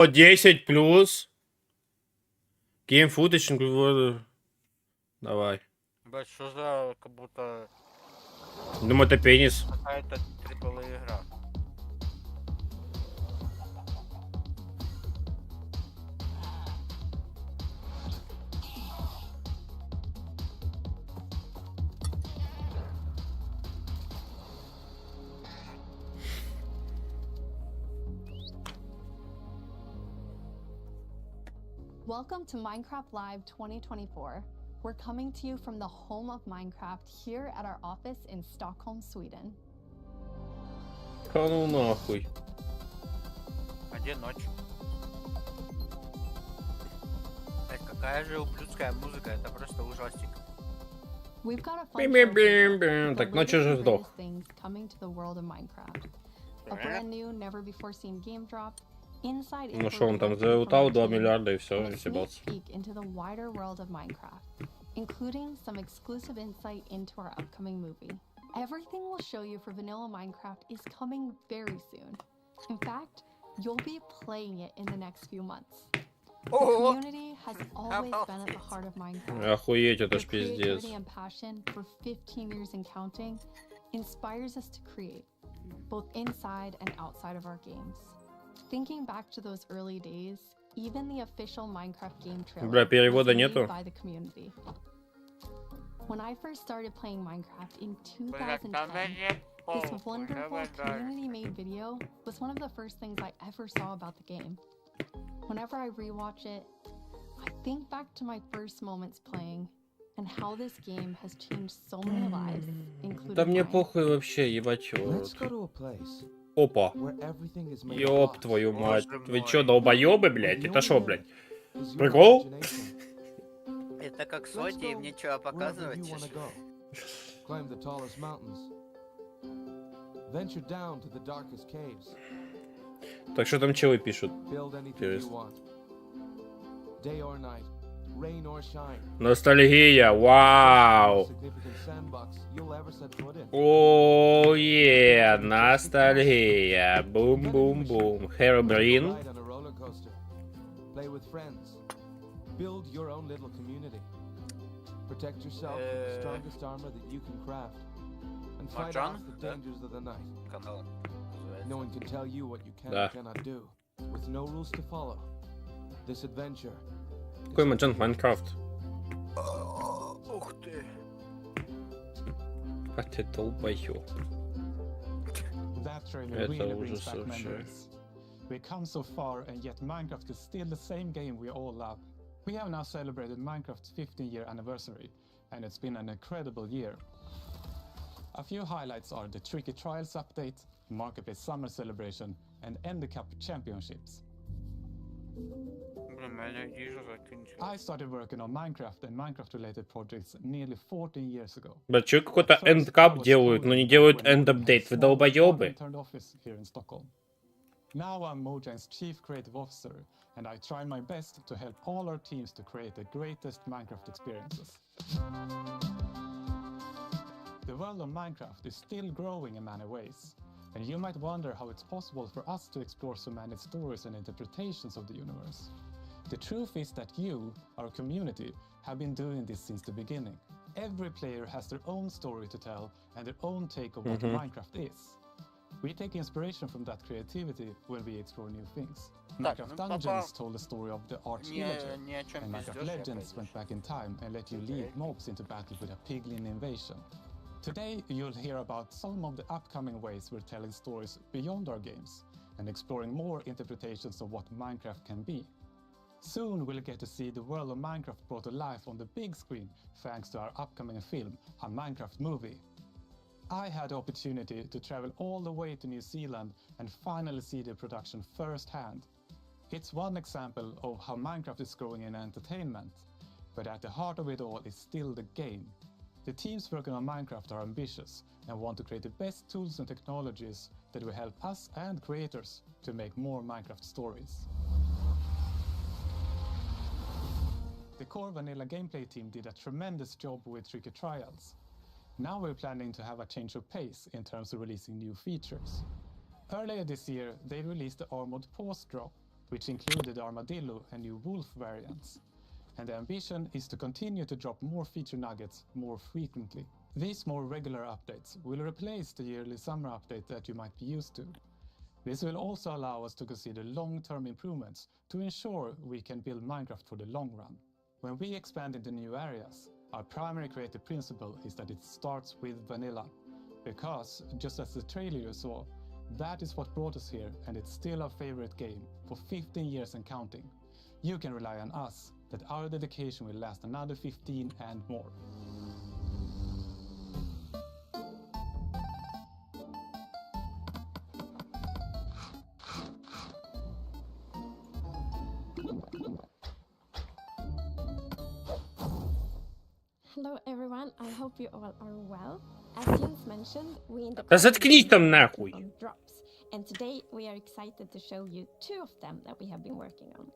10 плюс. Game footage. Давай. Бать, что за как будто Думаю, это пенис. какая-то AAA игра. Welcome to Minecraft Live 2024. We're coming to you from the home of Minecraft here at our office in Stockholm, Sweden. Да ну нахуй. А где ночь? Блять, какая же ублюдская музыка, это просто ужастик. We've got a fun show for you. Бим-бим-бим-бим. The Так, ну чё latest же and сдох? greatest things coming to the world of Minecraft. A brand new, never before seen game drop, inside Ну что, он там information from залутал our 2 team, миллиарда и and все, a и sneak съебался. peek into the wider world of Minecraft, including some exclusive insight into our upcoming movie. Everything we'll show you for vanilla Minecraft is coming very soon. In fact, you'll be playing it in the next few months. The community has always been at the heart of Minecraft. Охуеть, это Their ж пиздец. creativity and passion for 15 years and counting inspires us to create, both inside and outside of our games. Thinking back to those early days, even the official Minecraft game trailer Бля, перевода was made нету? by the community. When I first started playing Minecraft in 2010, this wonderful community-made video was one of the first things I ever saw about the game. Whenever I rewatch it, I think back to my first moments playing and how this game has changed so many lives, including Да мне mine. похуй вообще, ебать его. Let's go to a place Опа. where everything is made of Ёб blocks. твою мать. Боже Вы мой. чё, долбоёбы, блядь? Это шо, блядь? Is your Прикол? imagination. Это как Let's Соти, go им нечего wherever показывать. you wanna go. Climb the tallest mountains. Venture down to the darkest caves. Так что там челы пишут? Build anything Интересно. you want. Day or night, rain or shine. Ностальгия, вау. Significant sandbox you'll ever set foot in. О, е, ностальгия. Бум-бум-бум. Херобрин. Ride on a roller coaster. Play with friends. Build your own little community. Protect yourself with the strongest armor that you can craft. And fight Marjan? off the dangers of the night. Канал. No one can tell you what you can Да. and cannot do. With no rules to follow. This adventure. Какой маджант Майнкрафт? Ух ты. А ты долбоёб. That trailer Это really brings ужас back вообще. memories. We come so far and yet Minecraft is still the same game we all love. We have now celebrated Minecraft's 15-year anniversary, and it's been an incredible year. A few highlights are the Tricky Trials update, Marketplace Summer Celebration, and End Cup Championships. Блин, я вижу закинуть. I started working on Minecraft and Minecraft-related projects nearly 14 years ago. Блядь, чё какой-то эндкап делают, но не делают энд-апдейт? Вы долбоёбы? Now I'm Mojang's chief creative officer, and I try my best to help all our teams to create the greatest Minecraft experiences. The world of Minecraft is still growing in many ways, and you might wonder how it's possible for us to explore so many stories and interpretations of the universe. The truth is that you, our community, have been doing this since the beginning. Every player has their own story to tell and their own take of what Minecraft is. We take inspiration from that creativity when we explore new things. Minecraft Dungeons told the story of the Arch-Illager, Ни о чем and Minecraft Legends went back in time and let you lead mobs into battle with a piglin invasion. Today, you'll hear about some of the upcoming ways we're telling stories beyond our games and exploring more interpretations of what Minecraft can be. Soon we'll get to see the world of Minecraft brought to life on the big screen thanks to our upcoming film, a Minecraft movie. I had the opportunity to travel all the way to New Zealand and finally see the production firsthand. It's one example of how Minecraft is growing in entertainment, but at the heart of it all is still the game. The teams working on Minecraft are ambitious and want to create the best tools and technologies that will help us and creators to make more Minecraft stories. The core vanilla gameplay team did a tremendous job with Tricky Trials. Now we're planning to have a change of pace in terms of releasing new features. Earlier this year, they released the Armored Pause drop, which included Armadillo and new Wolf variants. And the ambition is to continue to drop more feature nuggets more frequently. These more regular updates will replace the yearly summer update that you might be used to. This will also allow us to consider long-term improvements to ensure we can build Minecraft for the long run. When we expand into new areas, our primary creative principle is that it starts with vanilla. Because, just as the trailer you saw, that is what brought us here, and it's still our favorite game for 15 years and counting. You can rely on us that our dedication will last another 15 and more. Hello everyone, I hope you all are well. As Jens mentioned, we in the Да заткнись там нахуй. on drops. And today we are excited to show you 2 of them that we have been working on.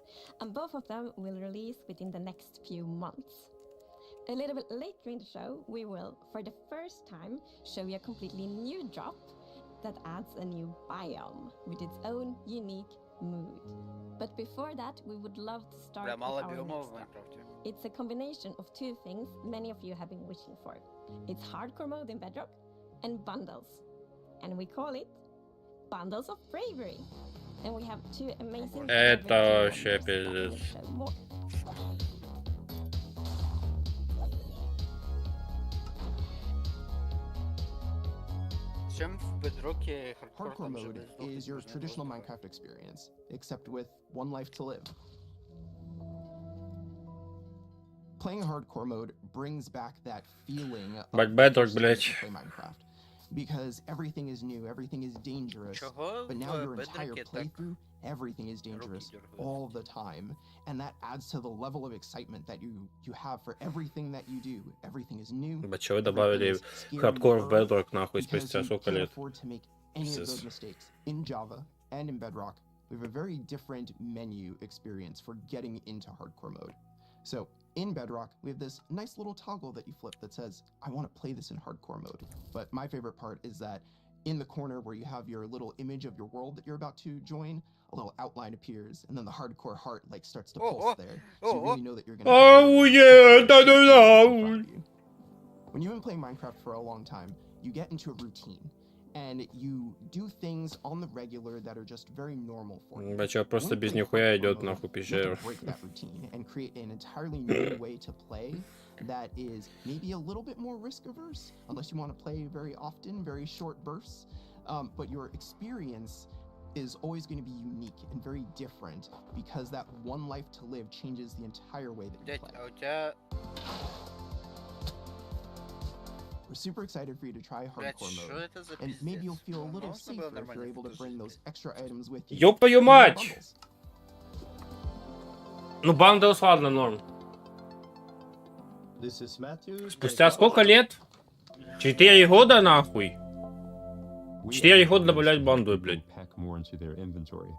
And both of them will release within the next few months. A little bit later in the show, we will, for the first time, show you a completely new drop that adds a new biome with its own unique mood. But before that, we would love to start Бля, with мало our биомов в next drop. Майнкрафте. It's a combination of 2 things many of you have been wishing for. It's hardcore mode in Bedrock and bundles. And we call it Bundles of Bravery. And we have 2 amazing Это bravery вообще team members that will пиздец. show more. Чем в Bedrock'е хардкор Hardcore там же mode без двух is your можно traditional просто- Minecraft experience, except with one life to live. Playing hardcore mode brings back that feeling of Бать the Bedrock, first time you блядь. play Minecraft. Because everything is new, everything is dangerous. Чого But now в your entire Bedrock'е так playthrough, everything is dangerous дергаются? all the time. And that adds to the level of excitement that you have for everything that you do. Everything is new. Бать, чего вы everything добавили is scary хардкор в earth, Bedrock нахуй because спустя you сколько can't лет? afford to make any of Пиздец. those mistakes. In Java and in Bedrock, we have a very different menu experience for getting into hardcore mode. So in Bedrock, we have this nice little toggle that you flip that says, I want to play this in hardcore mode. But my favorite part is that in the corner where you have your little image of your world that you're about to join, a little outline appears, and then the hardcore heart like starts to pulse there. So you really know that you're gonna Oh yeah, да-да-да. When you've been playing Minecraft for a long time, you get into a routine. And you do things on the regular that are just very normal for you. Бать, чё, просто When you без play нихуя hardcore идет mode, нахуй you have пещеру. to break that routine and create an entirely new way to play that is maybe a little bit more risk averse, unless you want to play very often, very short bursts. But your experience is always going to be unique and very different because that one life to live changes the entire way that you Дядь, play. а у тебя... We're super excited for you to try Блядь, hardcore что mode. это за And maybe you'll пиздец? feel a little Можно было safer if нормально you're able to bring those включить? extra items with you. Ёб твою in your мать! bundles. Ну, Bundles, ладно, норм. This is Matthew. Спустя сколько лет? 4 года нахуй? 4 года добавлять банду, блядь. Pack more into their inventory.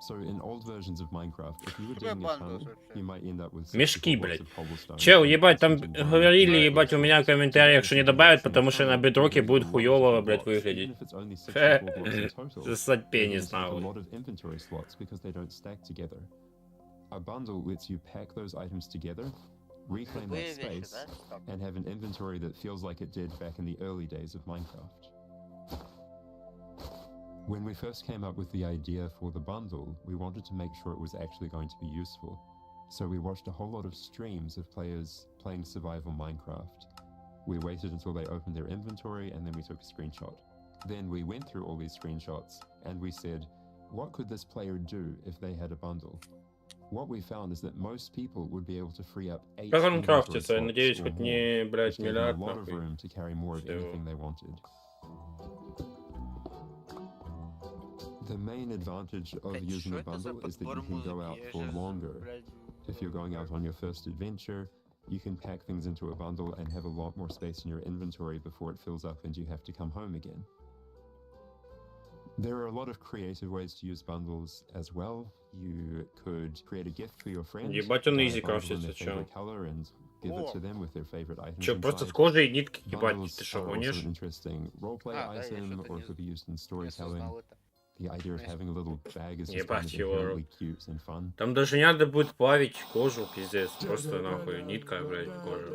So in old versions of Minecraft, if you were Какая digging a банда tunnel, вообще? you might end up with Мешки, 64 blocks блядь. of cobblestone, Чел, ебать, там 16 diamonds, говорили, and ебать, у меня в комментариях, что не добавят, потому что на бедроке будет хуёво, блядь, выглядеть. Even if it's only 64 blocks in total, Засать you're пенис, gonna take a нахуй. lot of inventory slots because they don't stack together. A bundle lets you pack those items together, reclaim that Тупые вещи, space, да? Стоп. and have an inventory that feels like it did back in the early days of Minecraft. When we first came up with the idea for the bundle, we wanted to make sure it was actually going to be useful. So we watched a whole lot of streams of players playing survival Minecraft. We waited until they opened their inventory and then we took a screenshot. Then we went through all these screenshots and we said, what could this player do if they had a bundle? What we found is that most people would be able to free up 8 Как он inventory крафтится? Я slots надеюсь, or хоть more, не, блядь, which gave them миллиард, a lot of нахуй. room to carry more of Всего. anything they wanted. The main advantage of Блядь, using что a это за bundle is that you подбор can go музыки? out Я for щас, longer. блядь, If you're going out on your first adventure, you can pack things into a bundle and have a lot more space in your inventory before it fills up and you have to come home again. There are a lot of creative ways to use bundles as well. You could create a gift for your friend, Ебать, он buy a easy bundle in крафтится, their чел. favorite color and give it to them with their favorite items Чё, просто с inside. кожи и нитки, ебать, Bundles ты что, are also гонишь? an interesting roleplay да, я item, что-то or не- it could be used in не storytelling. осознал это. The idea of having a little bag is just kind Ебать of его рот. inherently cute and fun. Там даже не надо будет плавить кожу, пиздец. Просто нахуй нитка, блядь, кожа.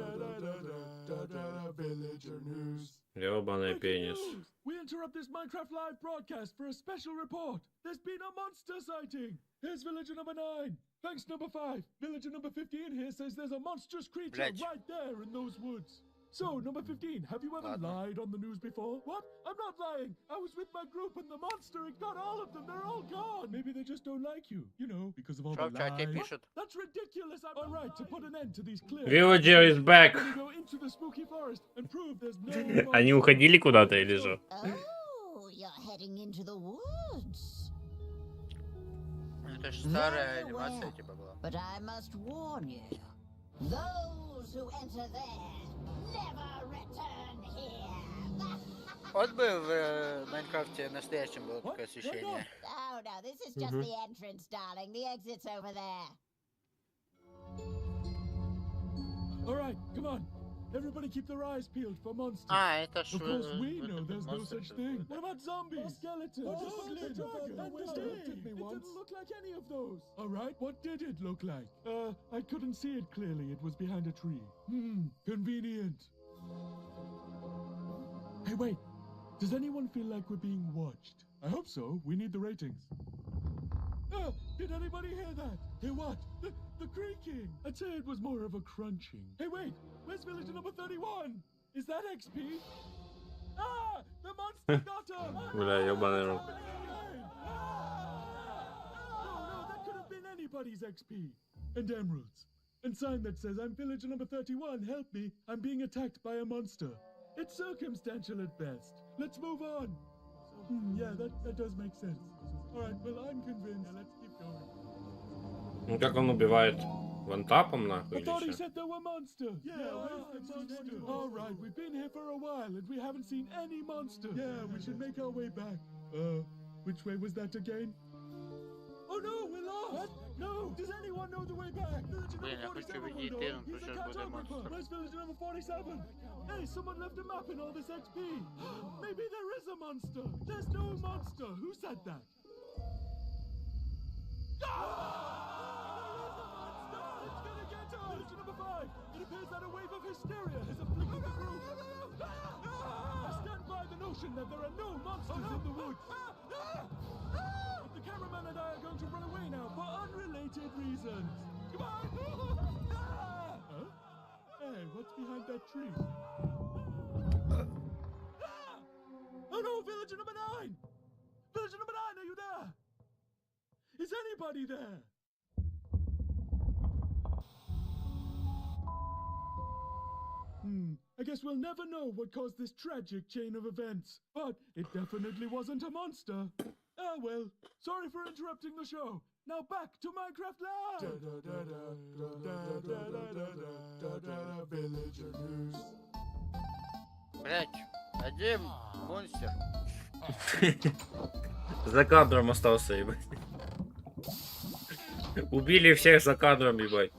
Ёбаный пенис. We interrupt this Minecraft live broadcast for a special report. There's been a monster sighting. Here's villager number 9. Thanks number 5. Villager number 15 here says there's a monstrous creature Блядь. right there in those woods. So, number 15, have you ever lied on the news before? What? I'm not lying. I was with my group and the monster, it got all of them. They're all gone. Maybe they just don't like you. You know, because of all Что the в чате lies. пишут? That's ridiculous. All right, to put an end to these clear... Villager is back. I'm gonna go into the spooky forest and prove there's no Они monster. уходили куда-то или что? Oh, you're heading into the woods. Это ж старая Very анимация well. типа была. But I must warn you, those who enter there never return here. Вот бы в Майнкрафте настоящем было такое освещение. Oh no, this is just the entrance, darling. The exit's over there. All right, come on. Everybody keep their eyes peeled for monsters. А, это ж... Of course, we know этот there's no монстр, such что thing. ли. What about zombies? Skeletons? The dragon? And the snake? It didn't look like any of those. All right, what did it look like? I couldn't see it clearly. It was behind a tree. Convenient. Hey, wait. Does anyone feel like we're being watched? I hope so. We need the ratings. Did anybody hear that? Hear what? The creaking. I'd say it was more of a crunching. Hey, wait. Where's villager number 31? Is that XP? Ah! The monster got her! Бля, ёбаный рот. No, that could have been anybody's XP. And emeralds. And sign that says, I'm villager number 31, help me. I'm being attacked by a monster. It's circumstantial at best. Let's move on. Yeah, that does make sense. Alright, well, I'm convinced. Let's keep going. Ну как он убивает? Вантапом I нахуй thought he или что? said there were monsters. Yeah, where's the monster? All right, we've been here for a while and we haven't seen any monster. Yeah, we should make our way back. Which way was that again? Oh no, we're lost. What? No, does anyone know the way back? Villager Блин, я number хочу 47 will видеть know. Терн, He's пусть the сейчас будет cartographer. монстр. Where's villager number 47? Hey, someone left a map in all this XP. Maybe there is a monster. There's no monster. Who said that? It's gonna get us! Villager number 5! It appears that a wave of hysteria has afflicted the group. I stand by the notion that there are no monsters in the woods. The cameraman and I are going to run away now for unrelated reasons. Come on! Huh? Hey, what's behind that tree? Oh no, villager number 9! Villager number 9, are you there? Is anybody there? I guess we'll never know what caused this tragic chain of events. But it definitely wasn't a monster. Ah well, sorry for interrupting the show. Now back to Minecraft Live! Villager news. Блять, один монстр. За кадром остался, ебать. Убили всех за кадром, ебать.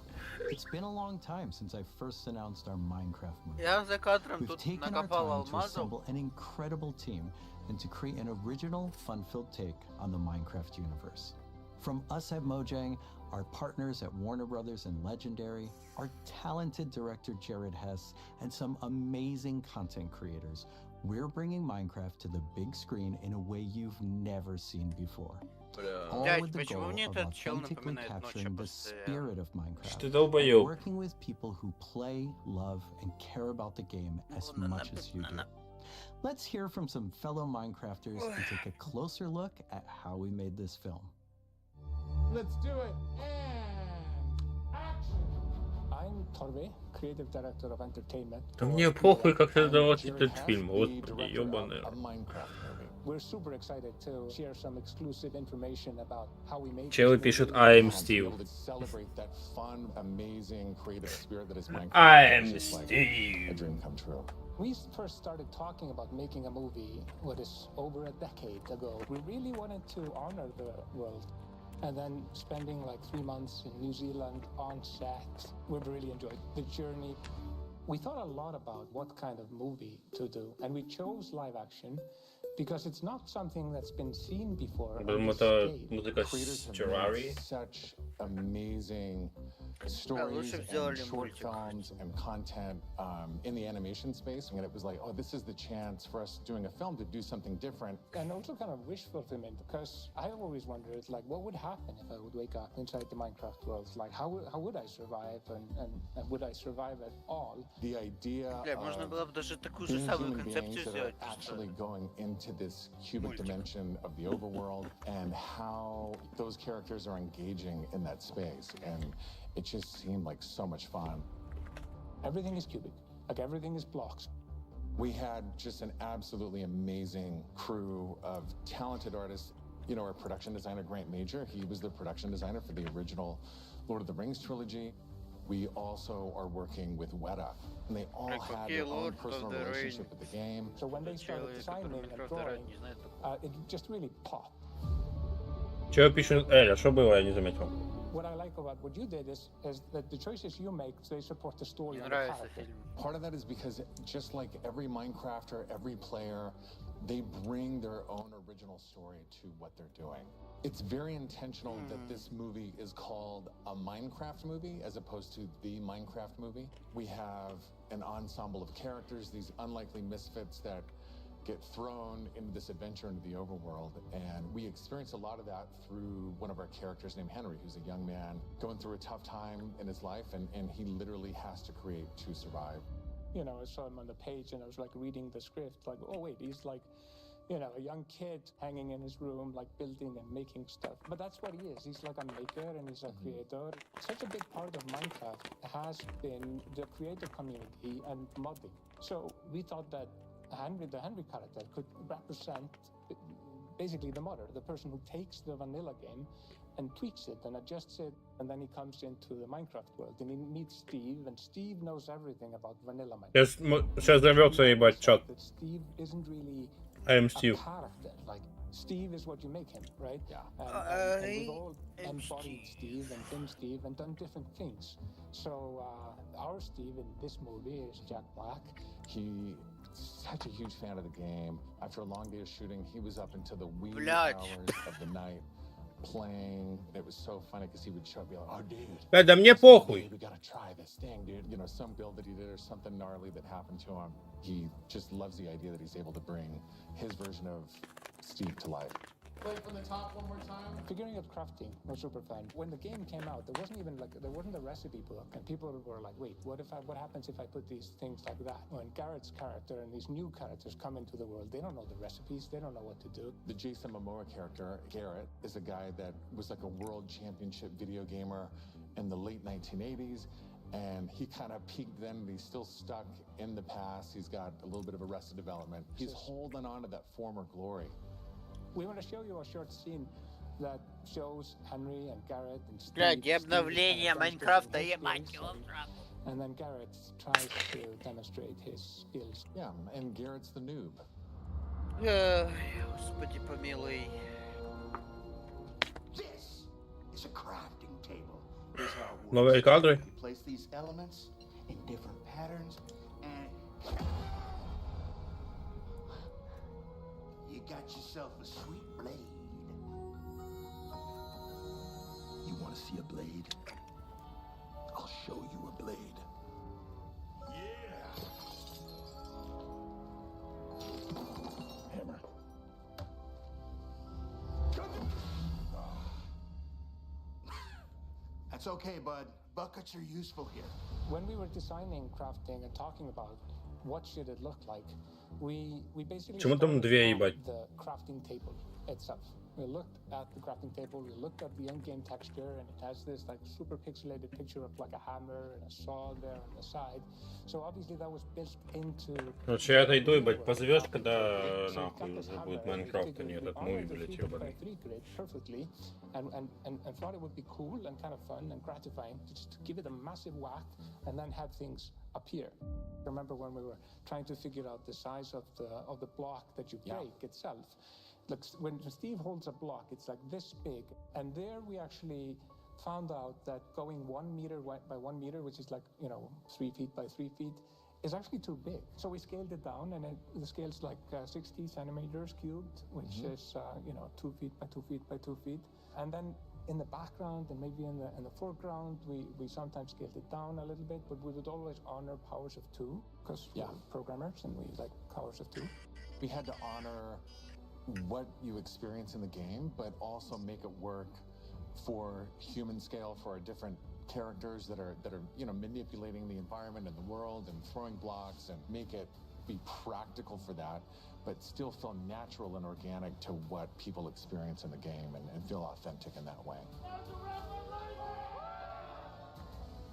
It's been a long time since I first announced our Minecraft movie. Я за кадром We've тут taken our накопал time to алмазов. assemble an incredible team and to create an original, fun-filled take on the Minecraft universe. From us at Mojang, our partners at Warner Brothers and Legendary, our talented director Jared Hess, and some amazing content creators, we're bringing Minecraft to the big screen in a way you've never seen before. All Блять, with the почему goal мне of этот чел authentically напоминает ночью capturing the постоянно? spirit of Что Minecraft. ты And долбоёб. working with people who play, love, and care about the game as much as you do. Let's hear from some fellow Minecrafters and take a closer look at how we made this film. Let's do it. And action. I'm Torbe, creative director of entertainment. Да мне похуй, как создавать этот фильм. Господи, ёбаный. We're super excited to share some exclusive information about how we made Челы this пишут movie. I am Steve. Celebrate that fun, amazing, creative spirit that is Minecraft. I am It's just like Steve. a dream come true. We first started talking about making a movie, what is over a decade ago. We really wanted to honor the world. And then spending like 3 months in New Zealand on set, we've really enjoyed the journey. We thought a lot about what kind of movie to do, and we chose live action because it's not something that's been seen before. on Думаю, this это scale. музыка Creators с have Terraria. made such amazing stories лучше and сделали short мультик. films and content in the animation space. And it was like, oh, this is the chance for us doing a film to do something different. And also kind of wish fulfillment, because I always wondered, like, what would happen if I would wake up inside the Minecraft world? Like, how would I survive, and would I survive at all? The idea Бля, можно of было бы даже такую же being самую human концепцию beings that are сделать. Просто. actually going into this cubic dimension of the overworld and how those characters are engaging in that space. And it just seemed like so much fun. Everything is cubic, like everything is blocks. We had just an absolutely amazing crew of talented artists. You know, our production designer, Grant Major, he was the production designer for the original Lord of the Rings trilogy. We also are working with Weta, and they all had their own personal relationship with the game. So when they started designing and drawing, it just really popped. Чего пишет Эля? Что было, я не заметил. What I like about what you did is that the choices you make, they support the story and the character. Part of that is because just like every Minecrafter, every player, they bring their own original story to what they're doing. It's very intentional that this movie is called a Minecraft movie as opposed to the Minecraft movie. We have an ensemble of characters, these unlikely misfits that get thrown into this adventure into the overworld, and we experience a lot of that through one of our characters named Henry, who's a young man going through a tough time in his life, and he literally has to create to survive. You know, I saw him on the page and I was like reading the script, like, oh wait, he's like, you know, a young kid hanging in his room, like building and making stuff. But that's what he is. He's like a maker and he's a creator. Such a big part of Minecraft has been the creator community and modding. So we thought that Henry, the Henry character, could represent basically the modder, the person who takes the vanilla game and tweaks it and adjusts it, and then he comes into the Minecraft world and he meets Steve, and Steve knows everything about vanilla Minecraft. Сейчас взорвется, ебать, чат. That Steve isn't really I am Steve. a character. Like, Steve is what you make him, right? Yeah. And we've all embodied Steve and been Steve and done different things. So our Steve in this movie is Jack Black. He's such a huge fan of the game. After a long day of shooting, he was up until the wee hours of the night playing. It was so funny because he would show up and be like, oh, dude. Да мне похуй. We gotta try this thing, dude. You know, some build that he did or something gnarly that happened to him. He just loves the idea that he's able to bring his version of Steve to life. Play from the top one more time. Figuring out crafting was super fun. When the game came out, there wasn't a recipe book, and people were like, "Wait, what happens if I put these things like that?" When Garrett's character and these new characters come into the world, they don't know the recipes, they don't know what to do. The Jason Momoa character, Garrett, is a guy that was like a world championship video gamer in the late 1980s. And he kind of peaked then, and he's still stuck in the past. He's got a little bit of arrested development. He's holding on to that former glory. We want to show you a short scene that shows Henry and Garrett and Steve. Блядь, обновление Майнкрафта, ебать его. And then Garrett tries to demonstrate his skills. Yeah, and Garrett's the noob. Господи помилуй. This is a crafting table. Новые кадры. You place these elements in different patterns, and you got yourself a sweet blade. You want to see a blade? I'll show you a blade. Yeah. Hammer. That's okay, bud. Buckets are useful here. When we were designing crafting and talking about what should it look like, we basically Почему там две, ебать? the crafting table itself. We looked at the crafting table, we looked at the in-game texture, and it has this like super pixelated picture of like a hammer and a saw there on the side. So obviously that was built into. Короче, я отойду, ебать, позовешь, когда нахуй уже будет Майнкрафт, а не этот муви, блядь, ебаный. Perfectly, and thought it would be cool and kind of fun and gratifying just to give it a massive whack and then have things appear. Remember when we were trying to figure out the size of the block that you break itself? Look, when Steve holds a block, it's like this big, and there we actually found out that going 1 meter by 1 meter, which is like 3 feet by 3 feet, is actually too big. So we scaled it down, and the scale's like 60 centimeters cubed, which is 2 feet by 2 feet by 2 feet. And then in the background and maybe in the foreground, we sometimes scaled it down a little bit, but we would always honor powers of 2 because we're programmers and we like powers of 2. We had to honor what you experience in the game, but also make it work for human scale for our different characters that are manipulating the environment and the world and throwing blocks, and make it be practical for that, but still feel natural and organic to what people experience in the game, and feel authentic in that way.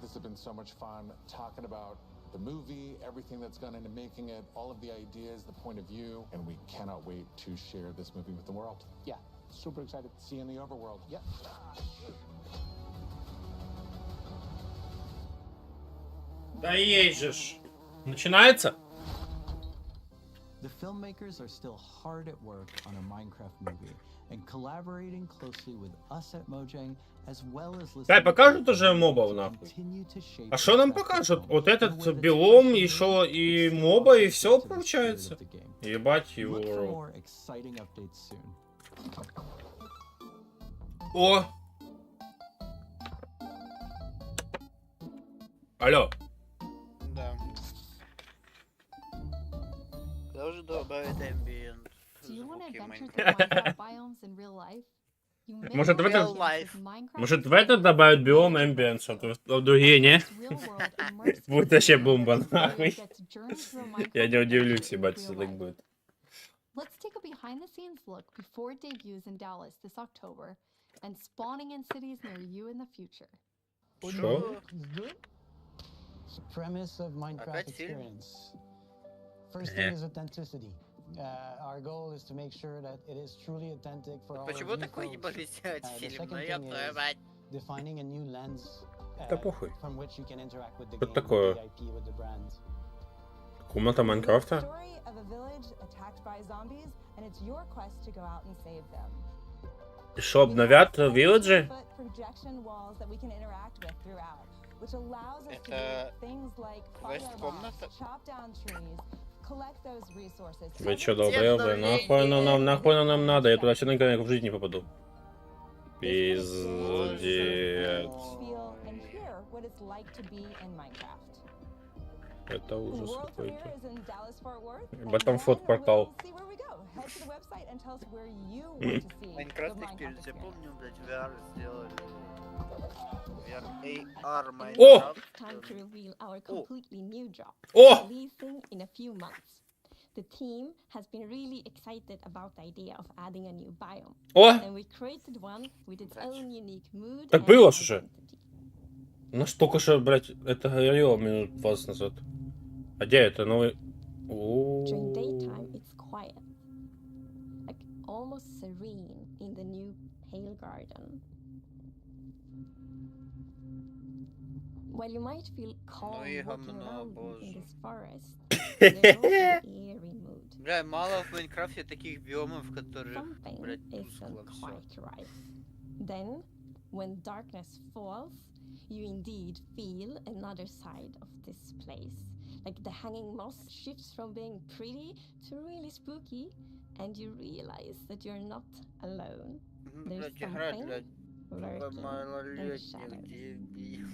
This has been so much fun talking about the movie, everything that's gone into making it, all of the ideas, the point of view, and we cannot wait to share this movie with the world. Yeah, super excited. See you in the overworld. Yeah. Да ежешь. Начинается? The filmmakers are still hard at work on a Minecraft movie and collaborating closely with us at Mojang, as well as Дай, listening покажут to уже мобов, нахуй. А что нам покажут? Вот этот биом, еще и моба, и все получается. Ебать его. Look for more exciting updates soon. О! Алло. Да. Когда уже добавить ambient Do you want to звуки adventure Майнкрафта? through Minecraft biomes in real life? You may Может, в want to этот... Real life. with Minecraft Может, в этот добавят биом Ambient, а в другие не? Будет вообще бомба, нахуй. Я не удивлюсь, ебать, если так будет. Let's take a behind-the-scenes look before it debuts in Dallas this October and spawning in cities near you in the future. Что? Premise of Minecraft experience. First thing is authenticity. Our goal is to make sure that it is truly authentic for all Почему of you такой не folks. могли сделать The фильм? second Ну я thing твою is мать. defining a new lens Да похуй. from which you can interact with the Что game, такое? with the IP, with the brand. Комната Майнкрафта? Story of a village attacked by zombies, and it's your quest to go out and save them. И что, обновят вилледжи? Projection walls that we can interact with throughout, which allows us to Это do things like find our boss, chop down trees, collect those resources. Вы чё, долбоёбы? Нахуй оно нам надо? Я туда вообще никогда в жизни не попаду. Пиздец. Feel and hear what it's like to be in Minecraft. Это ужас World какой-то. premiere is in Dallas-Fort Worth, and Ботом then фот-портал. we'll see where we go. Head to the website and tell us where you want to see the Майнкрафт Minecraft experience. Я experience. помню, блядь, VR сделали. AR It's Майнкрафт. time to reveal our completely new job, Oh! releasing in a few months. The team has been really excited about the idea of adding a new biome. Oh! And we created one with its own unique mood Так and было ж уже. identity. Ну ж только что, блядь, это говорил минут 20 назад. А где это? Новый... During daytime, it's quiet, like almost serene in the new pale garden. While you might feel calm walking around in this forest, there's also an eerie mood. Бля, мало в Майнкрафте таких биомов, которые, Something блядь, isn't тускло всё. quite right. Then, when darkness falls, you indeed feel another side of this place. Like the hanging moss shifts from being pretty to really spooky, and you realize that you're not alone. There's Блядь, играть, something блядь, lurking in the малолетних shadows. дебилов.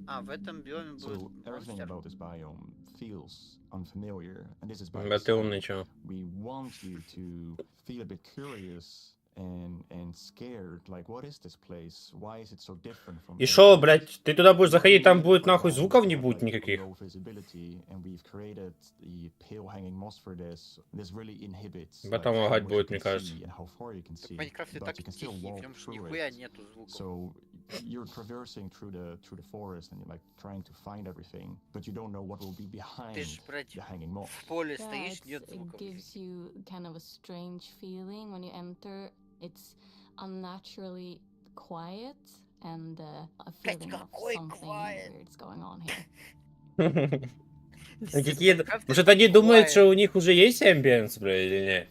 А, в этом биоме будет So everything монстр. about this biome feels unfamiliar, and this is by Да ты design. умный чё. We want you to feel a bit curious and scared. Like, what is this place? Why is it so different from? И шо, блядь, ты туда будешь заходить, там будет нахуй звуков не будет никаких. Low visibility, and we've created the pale hanging moss for this. This really inhibits. Потом how лагать much будет, you мне can кажется. see and how far you can see, В Майнкрафте but так you can still тихий, walk прям что through нихуя it. нету звуков. So you're traversing through the forest and you're like trying to find everything, but you don't know what will be behind Ты ж, блядь, the hanging moss. в поле Yeah, стоишь, нет it звуков. gives you kind of a strange feeling when you enter. It's unnaturally quiet and a feeling of something weird's going on here. Может, они думают, что у них уже есть амбиенс, бля, или нет?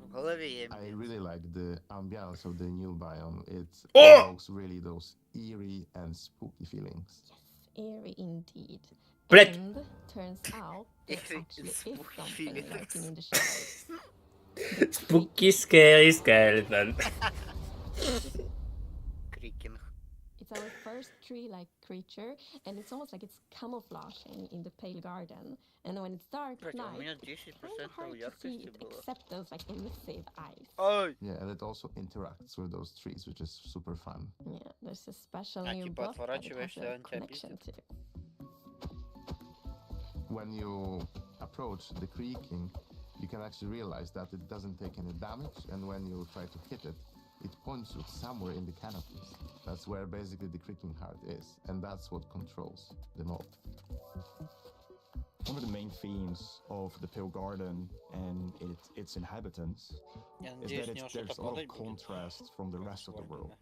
В голове I really like the ambiance of the new biome. It Oh! evokes really those eerie and spooky feelings. Eerie indeed. Блять! And turns out there actually is something Felix. lurking in the shadows. Spooky scary skeleton. Creaking. It's our first tree-like creature, and it's almost like it's camouflaging in the pale garden. And when it's dark at Блять, а у night, меня it's 10% kind of hard to see яркости it было. except those like elusive eyes. Ой! Yeah, and it also interacts with those trees, which is super fun. Yeah, there's a special А new типа block that it has отворачиваешься, a он тебя connection бесит. to. When you approach the creaking, you can actually realize that it doesn't take any damage, and when you try to hit it, it points you somewhere in the canopies. That's where basically the creaking heart is, and that's what controls the mob. One of the main themes of the Pale Garden and its inhabitants is that there's a lot of contrast from the rest of the world.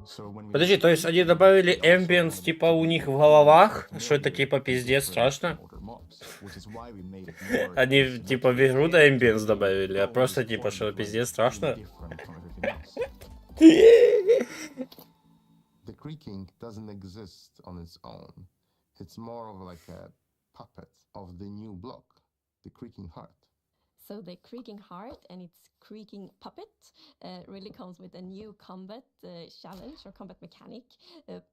So when we Подожди, то есть они добавили ambience типа у них в головах? Что это типа пиздец страшно? Они типа в игру да ambience добавили, а просто типа что пиздец страшно? The creaking doesn't exist on its own. It's more of like a puppet of the new block, the creaking heart. So the creaking heart and its creaking puppet really comes with a new combat challenge or combat mechanic,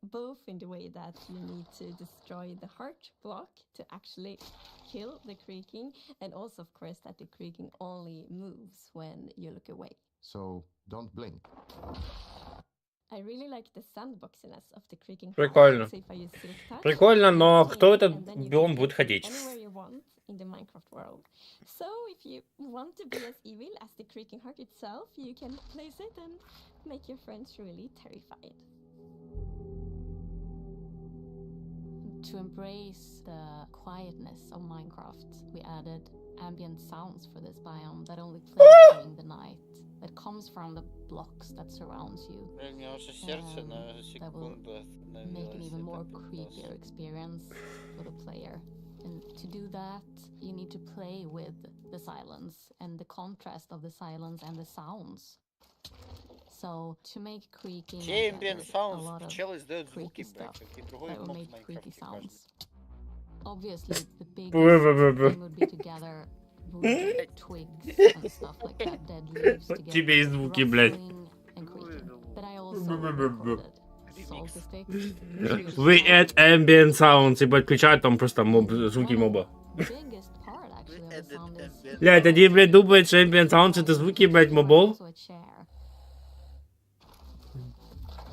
both in the way that you need to destroy the heart block to actually kill the creaking, and also of course that the creaking only moves when you look away. So don't blink. I really like the sandboxiness of the creaking Прикольно. heart. So if I use silk touch, Прикольно, но кто в этот and then you биом can будет get ходить? anywhere you want in the Minecraft world. So if you want to be as evil as the creaking heart itself, you can place it and make your friends really terrified. To embrace the quietness of Minecraft, we added ambient sounds for this biome that only play during the night, that comes from the blocks that surrounds you. У меня уже сердце на That will секунду make an остановилось. even more Это creepier experience for the player. And to do that, you need to play with the silence and the contrast of the silence and the sounds. So to make creaking, Те I ambient added a sounds lot of пчелы издают creaky звуки, блядь, stuff как и другой that will моб в make creaky Майнкрафте каждый. sounds. Obviously, the biggest Бу-бу-бу-бу. thing would be to gather wood, twigs, and stuff like that, dead leaves Вот to тебе и get звуки, блядь. rustling and creaking. But I also recorded salty sticks. Вы add ambient sounds, и подключают там просто звуки моба. Biggest part actually of the sound is Блядь, они, блядь, думают, что ambient sounds это звуки, блядь, мобов? also a chair.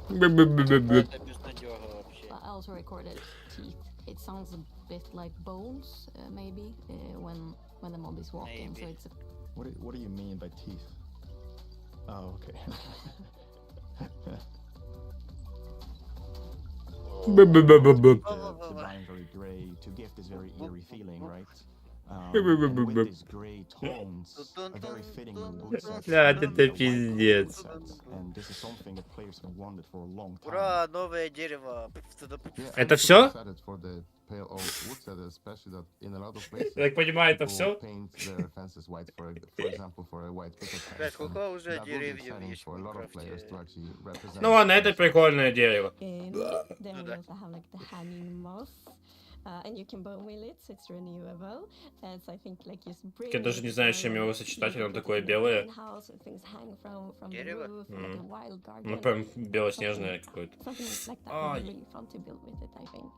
Бу-бу-бу-бу-бу. Это безнадёга вообще. I also recorded teeth. It sounds a bit like bones, maybe, when the mob is walking. So Maybe. it's a What do you mean by teeth? Oh, okay. Бу-бу-бу-бу-бу. The blind very gray to give this very eerie feeling, right? And with these gray tones, a very fitting wood set. Блядь, это пиздец. And this is something that players have wanted for a long time. Ура, новое дерево. Yeah, Это I'm всё? super excited for the pale oak wood set, especially that in a lot of places Я так понимаю, это people всё? paint their fences white for example, for a white picket fence. Блядь, сколько And уже that will be деревьев exciting есть в for a lot of players to Майнкрафте? actually represent. Ну ладно, это прикольное дерево. And then we also have like the hanging moss. And you can bone wheel it, so it's renewable. And so I think like just bring Я даже не знаю, с чем его сочетать, оно такое белое. Дерево? Like a wild garden. Ну прям белоснежное какое-то. Something like that Ай. would be really fun to build with it, I think.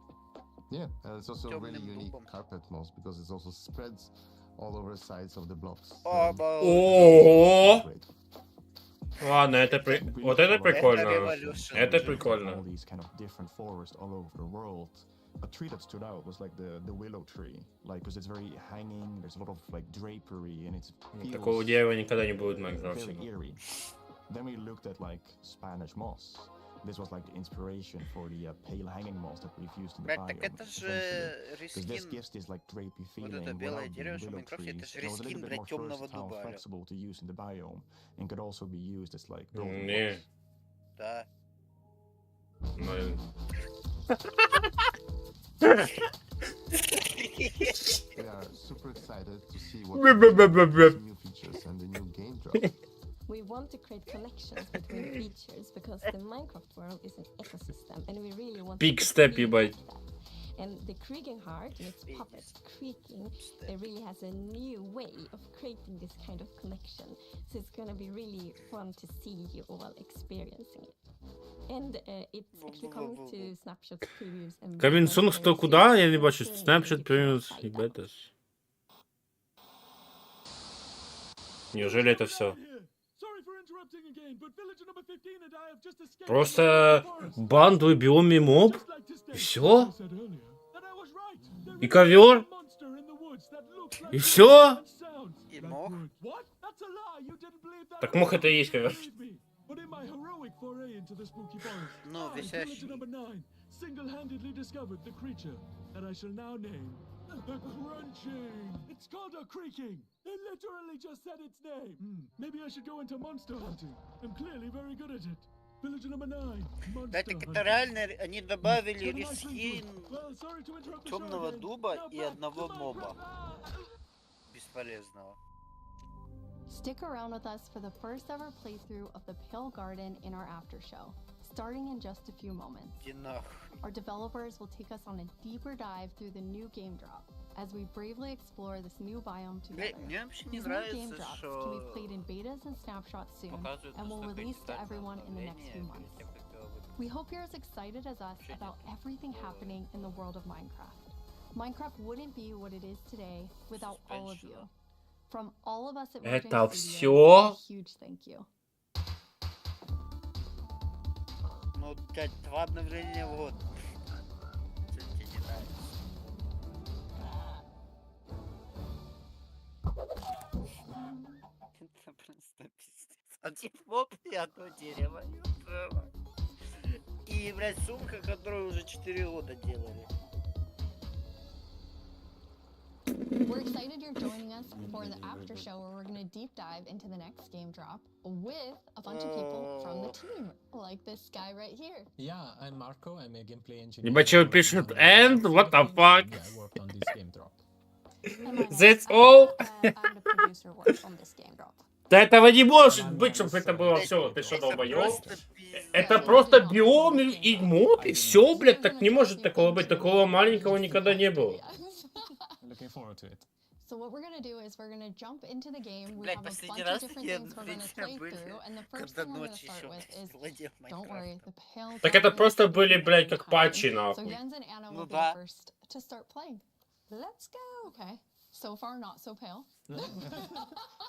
Yeah, and it's also a really Темным unique дубом. carpet moss because it also spreads all over the sides of the blocks. Ого! Great. Ладно, это вот это прикольно. Revolution. Это All прикольно. these kind of different forests all over the world. A tree that stood out was like the willow tree, like because it's very hanging. There's a lot of like drapery, and it's Такого дерева никогда не будет в very Майнкрафте. eerie. Then we looked at like Spanish moss. This was like the inspiration for the pale hanging moss that we've used in the Блядь, biome. так это же Because this рескин. gives this like drapey Вот feeling это белое without дерево, being что в willow Майнкрафте, это trees. же It was a рескин, little bit блядь, more темного versatile, дуба, алё. flexible to use in the biome, and could also be used as like building Не. blocks. Да. Ну, We are super excited to see what Бу-бу-бу-бу-бу. new features and the new game drop. We want to create connections between features because the Minecraft world is an ecosystem and we really want Big to step, be ебать. like that. And the creaking heart makes puppets creaking. It really has a new way of creating this kind of connection. So it's gonna be really fun to see you all experiencing it. And it's actually coming to snapshots, previews, and Камін betas Сунг very то soon. куда? Я не So бачу. soon Snapchat you can Premium try и it out. Betas. Неужели это все? Просто банду и биоми моб? И все? И ковер? И все? И мох? Так мох это и есть ковер. Ну, висящий. Single-handedly discovered the creature that I shall now name the Crunching. It's called a creaking. It literally just said its name. Maybe I should go into monster hunting. I'm clearly very good at it. Villager number 9. Да, так это реально, они добавили рескин темного дуба и одного моба. Бесполезного. Stick around with us for the first ever playthrough of the Pale Garden in our after show, starting in just a few moments. Our developers will take us on a deeper dive through the new game drop as we bravely explore this new biome together. These new game drops can be played in betas and snapshots soon and will release to everyone in the next few months. We hope you're as excited as us about everything happening in the world of Minecraft. Minecraft wouldn't be what it is today without all of you. From all of us at Это Mojang всё? Studios, a huge thank you. Ну, 2 обновления в год. Что тебе не нравится? Это просто пиздец. Один моб и одно дерево. И, блядь, сумка, которую уже 4 года делали. We're excited you're joining us for the after show where we're going to deep dive into the next game drop with a bunch of people from the team, like this guy right here. Yeah, I'm Marco. I'm a gameplay engineer. Ебать, чел пишет, and what the fuck? I worked on this game drop. That's all? I'm the producer works on this game drop. Да этого не может быть, чтобы это было все. Ты что, долбоёб? Это просто биом и моб, и все, блядь, так не может такого быть. Такого маленького никогда не было. Looking forward to it. So what we're going to do is we're going to jump into the game. We Блядь, have a последний bunch of раз different такие things we're going to обновления play были, through. And the first когда thing we're going to ночью start еще with is, владел don't worry, Майнкрафтом. the Pale Так это Garden просто is были, блядь, как coming. патчи, So нахуй. Jens and Anna will Ну be да. first to start playing. Let's go. Okay. So far, not so pale.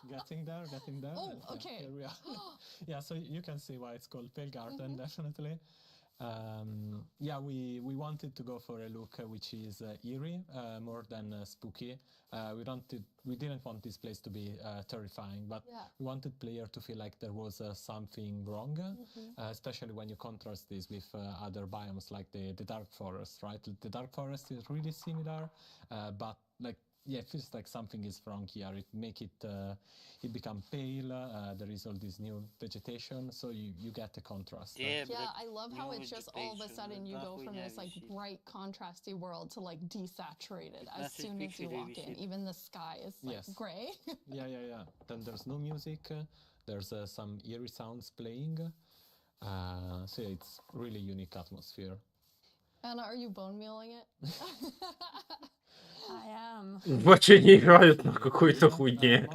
Getting there. Oh, Yeah, okay. here we are. Yeah, so you can see why it's called Pale Garden, definitely. Yeah, we wanted to go for a look which is eerie, more than spooky. We didn't want this place to be terrifying, but we wanted player to feel like there was something wrong, especially when you contrast this with other biomes like the Dark Forest, right? The Dark Forest is really similar, but like, yeah, it feels like something is wrong here. It become pale. There is all this new vegetation, so you get a contrast. Yeah, I love how it's just all of a sudden you go from this like bright contrasty world to like desaturated as soon as you walk in. Even the sky is like gray. Yeah. Then there's no music. There's some eerie sounds playing. So yeah, it's really unique atmosphere. Anna, are you bone mealing it? I am. Вообще не играют на какой-то хуйне.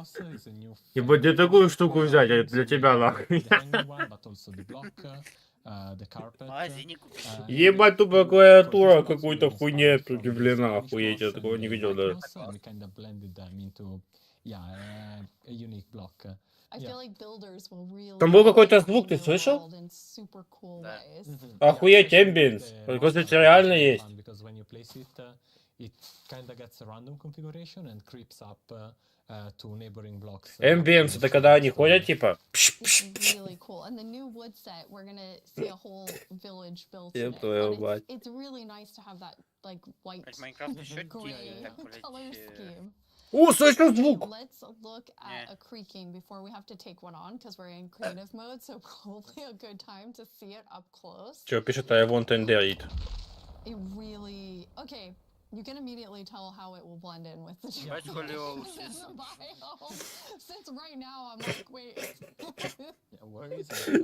Ебать, где такую штуку взять? Это для тебя, нахуй. Ебать, тупая клавиатура какой-то хуйне прикреплена. Охуеть, я такого не видел даже. Там был какой-то звук, ты слышал? Охуеть, эмбиенс. Оказывается, реально есть. It kind of gets a random configuration and creeps up to neighboring blocks. Ambience, это когда они ходят, типа... It's really cool. And the new wood set, we're gonna see a whole village built in it. It's really nice to have that like white, gray color scheme. О, слышно звук! Let's look at a creaking before we have to take one on, because we're in creative mode, so probably a good time to see it up close. Чё пишет, I want and it. It really... Okay. You can immediately tell how it will blend in with the biome. Since right now I'm like, wait.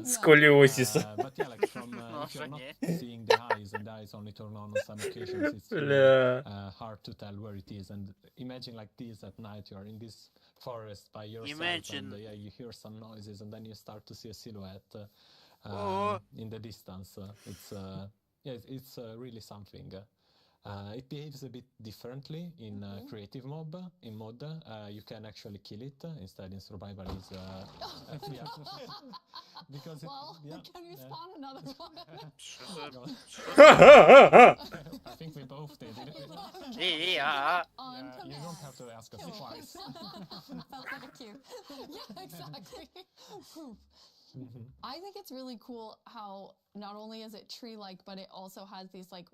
Scoliosis. But yeah, like from if you're not seeing the eyes and the eyes is only turned on some occasions. It's really, Бля. hard to tell where it is. And imagine like this at night, you're in this forest by yourself, Imagine. and yeah, you hear some noises, and then you start to see a silhouette Oh. in the distance. It's yeah, it's really something. It behaves a bit differently in creative mob. In mod, you can actually kill it. Instead, in survival, is yeah. Because Well, can you spawn another one? I think we both did. Yeah. You don't have to ask us twice. Sounds like a cue. Yeah, exactly. I think it's really cool how not only is it tree-like, but it also has these like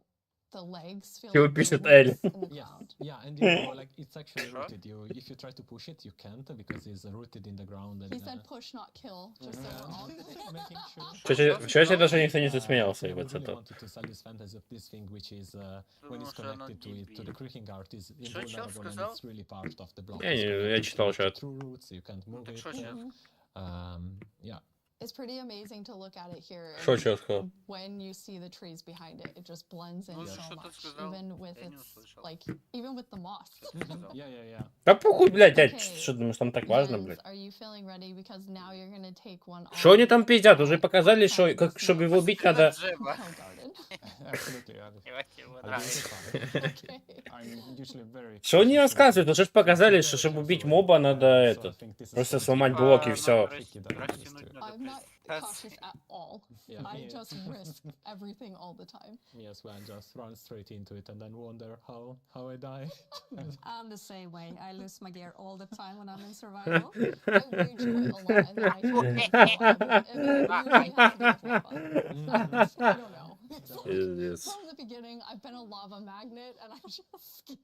the legs feel Чего like пишет they're Эль? roots in the Yeah, ground. yeah, and you know, like it's actually rooted. If you try to push it, you can't because it's rooted in the ground. And, He said push, not kill, just so we're all making sure. В чате даже никто не засмеялся, I вот really это. wanted to sell this fantasy of this thing, which is when it's connected to the creaking art, is invulnerable and it's really part of the block. Я читал чат. True roots, you can't move it. Yeah. It's pretty amazing to look at it here. Что and чё сказал? When you see the trees behind it, it just blends in so much, even with its like, even with the moss. Yeah. Да похуй, блядь, Эль, что думаешь, там так важно, Jens, блядь? are you feeling ready? Because now you're gonna take one. Что они там пиздят? Уже показали, что, как, чтобы его убить, надо... Absolutely. I'm usually very. Что они рассказывают? Уже ж показали, что чтобы убить моба, надо это... Просто сломать блок и все. I'm not cautious at all. I just risk everything all the time. Yes, well, just run straight into it and then wonder how I die. I'm the same way. I lose my gear all the time when I'm in survival. I rage quit a lot and then I usually has to do with lava. I don't know. From the beginning, I've been a lava magnet and I just...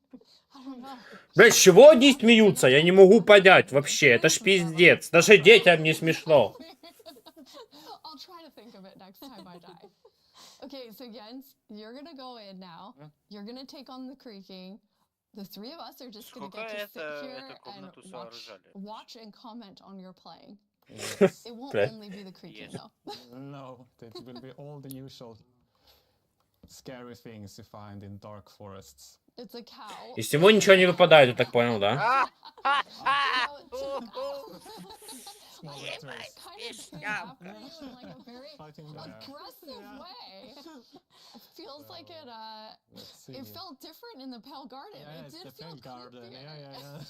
I don't know. Блядь, с чего они смеются? Я не могу понять вообще. Это ж пиздец. Даже детям не смешно. I'll try to think of it next time I die. Okay, so Jens, you're gonna go in now. You're gonna take on the creaking. The three of us are just gonna get to sit here and watch and comment on your playing. It won't only be the creaking though. No, it will be all the usual scary things you find in dark forests. It's a cow. Из всего ничего не выпадает, я так понял, да? Aggressive way. It feels like it felt different in the Pale Garden. Yeah, it did the feel Pale Garden. Yeah.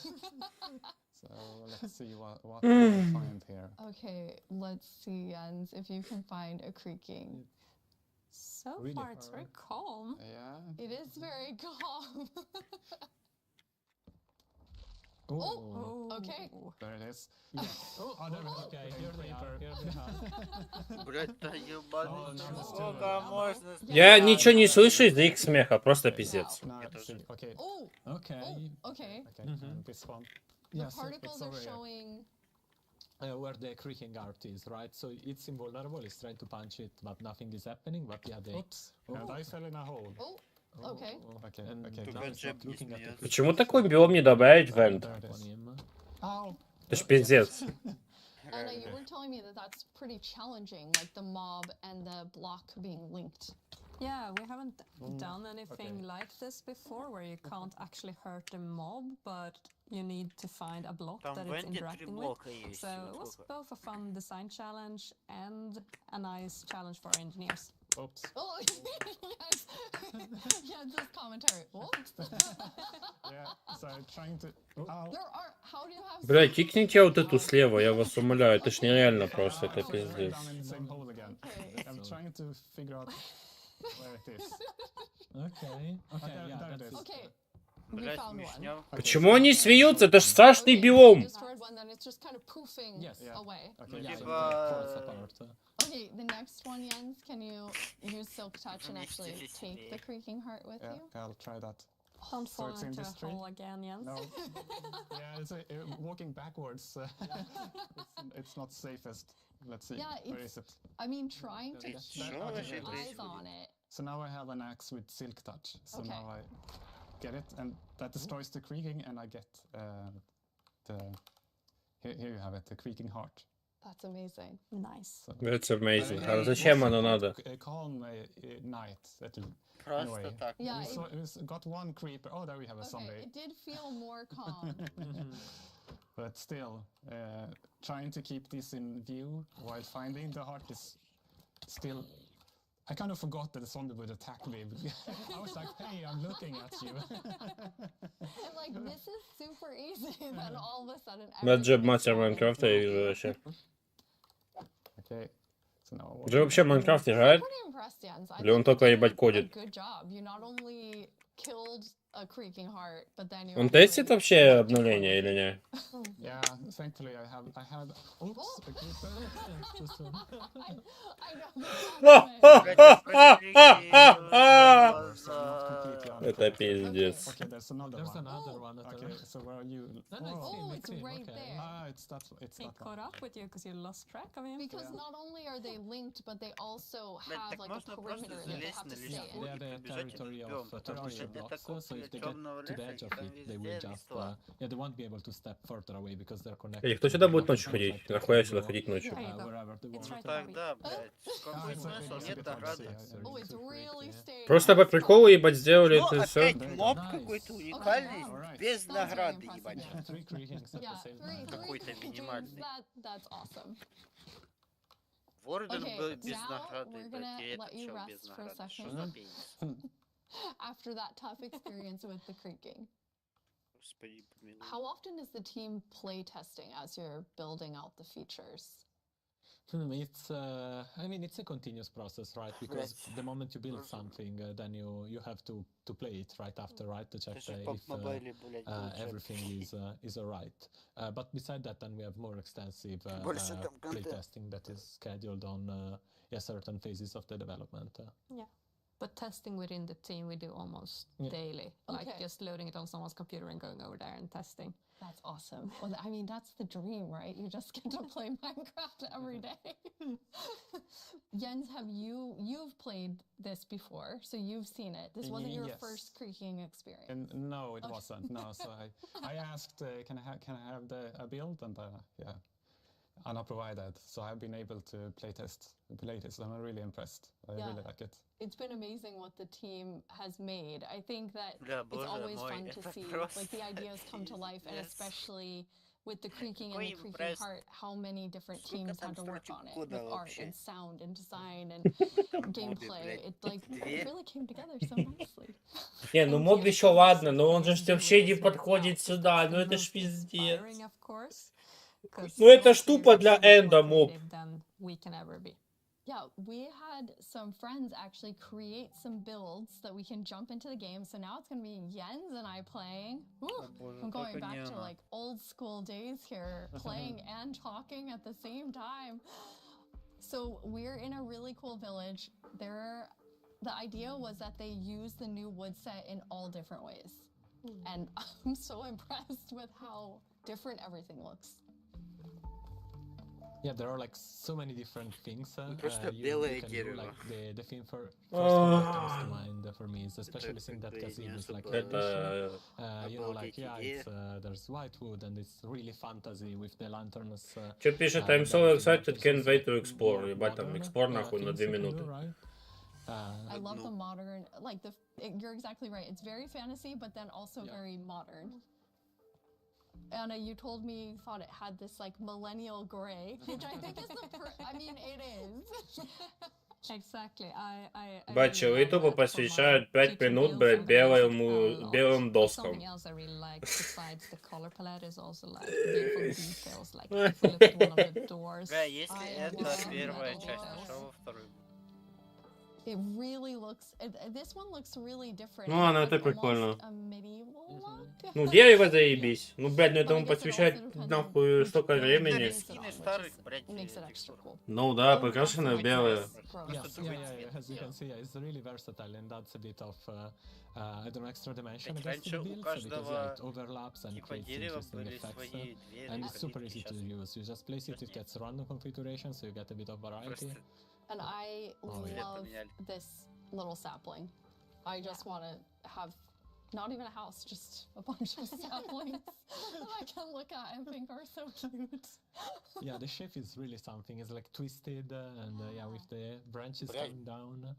So let's see what we find here. Okay, let's see, Jens, if you can find a creaking. So far, it's very calm. Yeah. It is very calm. Oh, okay. There it is. Yeah. Okay, here they are. Блять, да ебаный, сколько можно... Я ничего не слышу из-за их смеха, просто пиздец. Okay. Okay. This one. The Yes, particles it's are over here. showing... Where the creaking art is, right? So it's invulnerable, it's trying to punch it, but nothing is happening, but yeah, they... Oops. And I fell in a hole. Okay. Okay, now it's not looking at the... Почему такой биом не добавить в Энд? Это ж пиздец. Anna, you were telling me that that's pretty challenging, like the mob and the block being linked. Yeah, we haven't done anything like this before, where you can't actually hurt the mob, but you need to find a block that it's interacting with. So it was both a fun design challenge and a nice challenge for our engineers. Oops. Oh, yes. Yeah, this commentary. Oops. Yeah, so I'm trying to... How do you have... Бля, кикните вот эту слева, я вас умоляю, это ж нереально просто, это пиздец. I'm trying to figure out where it is. Okay, yeah, there it is. Okay. We found one. Почему они смеются? Это ж страшный биом. Destroyed one, then it's just kind of poofing away. Okay, yeah, falls apart. Okay, the next one, Jens, can you use Silk Touch and actually take the creaking heart with you? I'll try that. Don't So fall it's in into this a tree? hole again, Jens. No. Yeah, it's walking backwards. It's not safest. Let's see. Yeah, Where is it? I mean, trying to It's keep there. Okay, your it is. eyes on it. So now I have an axe with Silk Touch. So Okay. now I get it, and that destroys the creaking, and I get the... Here you have it, the creaking heart. That's amazing. Nice. That's amazing. А зачем оно надо? Calm night. Просто так. Yeah, We got one creeper. Oh, there we have a zombie. It did feel more calm. But still, trying to keep this in view while finding the heart is still... I kind of forgot that the zombie would attack me. I was like, hey, I'm looking at you. I'm like, this is super easy, and then all of a sudden... Джеб мастер Майнкрафта я вижу вообще. Okay. So now... Джеб вообще в Майнкрафт играет? Или он только ебать кодит? Он тестит вообще обновления или не? Yeah, thankfully I had... Oops, a creeper. Это пиздец. Okay, there's another one. Okay, so where are you? Oh, it's right there. Ah, it's that He caught up with you because you lost track of him. Because not only are they linked, but they also have like a perimeter that they have to stay in. Yeah, the territory of territory blocks, so if they get to the edge of it, they will just... yeah, they won't be able to step further away because they're connected. Эй, кто сюда будет ночью ходить? Нахуя сюда ходить ночью? Тогда, блядь, какой смысл? Нет награды. Просто по приколу, ебать, сделали это все. Опять моб какой-то уникальный, без награды, ебать. Какой-то минимальный. Ворден был без награды, блядь, и этот чел без награды. Что за пенис? After that tough experience with the creaking. Господи, помилуй. How often is the team play testing as you're building out the features? It's, I mean, it's a continuous process, right? Because the moment you build something, then you have to play it right after, right? To check if everything is alright. But beside that, then we have more extensive play testing that is scheduled on certain phases of the development. Yeah. But testing within the team we do almost daily. Like just loading it on someone's computer and going over there and testing. That's awesome. Well, I mean, that's the dream, right? You just get to play Minecraft every day. Jens, you've played this before, so you've seen it. This wasn't your first creaking experience. No, it wasn't. No, so I asked, can I have a build? And yeah, Anna provided. So I've been able to playtest. I'm really impressed. I really like it. It's been amazing what the team has made. I think that it's always fun to see like the ideas come to life, and especially with the creaking and the creaking heart, how many different teams had to work on it with art and sound and design and gameplay. It really came together so nicely. Не, ну моб еще ладно, но он же вообще не подходит сюда, ну это ж пиздец. Ну это ж тупо для энда моб. Yeah, we had some friends actually create some builds that we can jump into the game. So now it's going to be Jens and I playing. I'm going back to like old school days here, playing and talking at the same time. So we're in a really cool village. The idea was that they use the new wood set in all different ways. And I'm so impressed with how different everything looks. Yeah, there are like so many different things. Просто you белое can дерево. do, like, the theme first one that comes to mind for me is especially seeing that casino is like you know, like it's there's white wood and it's really fantasy with the lanterns. Что пишет? I'm so excited, can't wait to explore. Ебать, там эксплор нахуй на 2 минуты. I love the modern, like you're exactly right. It's very fantasy, but then also very modern. Anna, you told me you thought it had this like millennial gray, which I think is I mean, it is. Exactly. Бать, челы тупо посвящают 5 минут, блядь, белым доскам. Something else I really like besides the color palette is also like beautiful details. Like if you look at one of the doors. Да, если это первая часть, что во второй? It really looks. This one looks really different. Ну, она это прикольно. A medieval look. Ну, дерево заебись. Ну, блядь, ну этому посвящать нахуй столько времени. Ну да, покрашено в белое. As you can see, it's really versatile and adds a bit of I don't know, extra dimension against the build, because it overlaps and creates interesting effects. And it's super easy to use. You just place it gets random configuration, so you get a bit of variety. And I love this little sapling. I just want to have not even a house, just a bunch of saplings that I can look at and think are so cute. Yeah, the ship is really something. It's like twisted and yeah, with the branches coming down.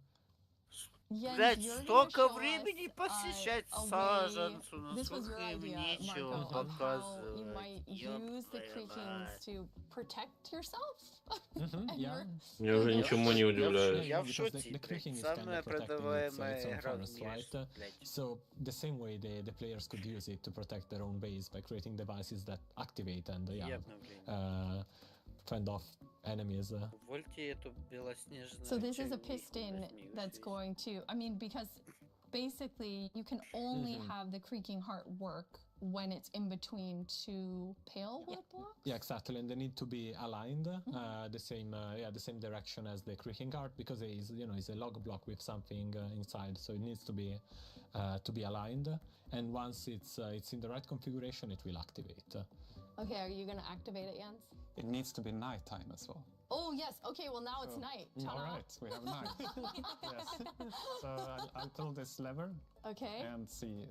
Блять, столько времени посвящать саженцу, но This was your сколько им idea, нечего Marco, of how you показывать. might use the creakings to protect yourself. Yeah. Я уже ничему не удивляюсь. Я в Because шоке, the creaking is блядь. kind Самая of protecting продаваемая its own игра в forest, мире, right? блядь. So the same way the players could use it to protect their own base by creating devices that activate and fend off enemies. So this is a piston that's going to, I mean, because basically you can only have the creaking heart work when it's in between two pale wood blocks. Yeah, exactly, and they need to be aligned the same direction as the creaking heart, because it is, it's a log block with something inside, so it needs to be aligned. And once it's in the right configuration, it will activate. Okay, are you gonna activate it, Jens? It needs to be nighttime as well. Oh yes. Okay. Well, now it's night. All right, we have night. Yes. So I'll pull this lever. Okay. And see.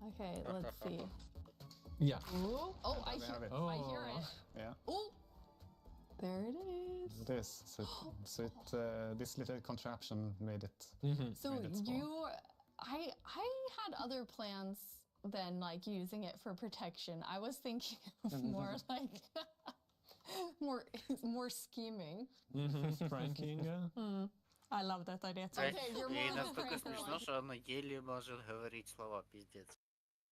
Okay. Let's see. Yeah. Ooh. Oh, I hear it. I hear it. Yeah. Oh. There it is. This. So this little contraption made it. So made it spawn. I had other plans than like using it for protection. I was thinking of more like more scheming. Pranking. I love that idea too. Okay, you're И more настолько of a смешно, что она еле может говорить слова, пиздец.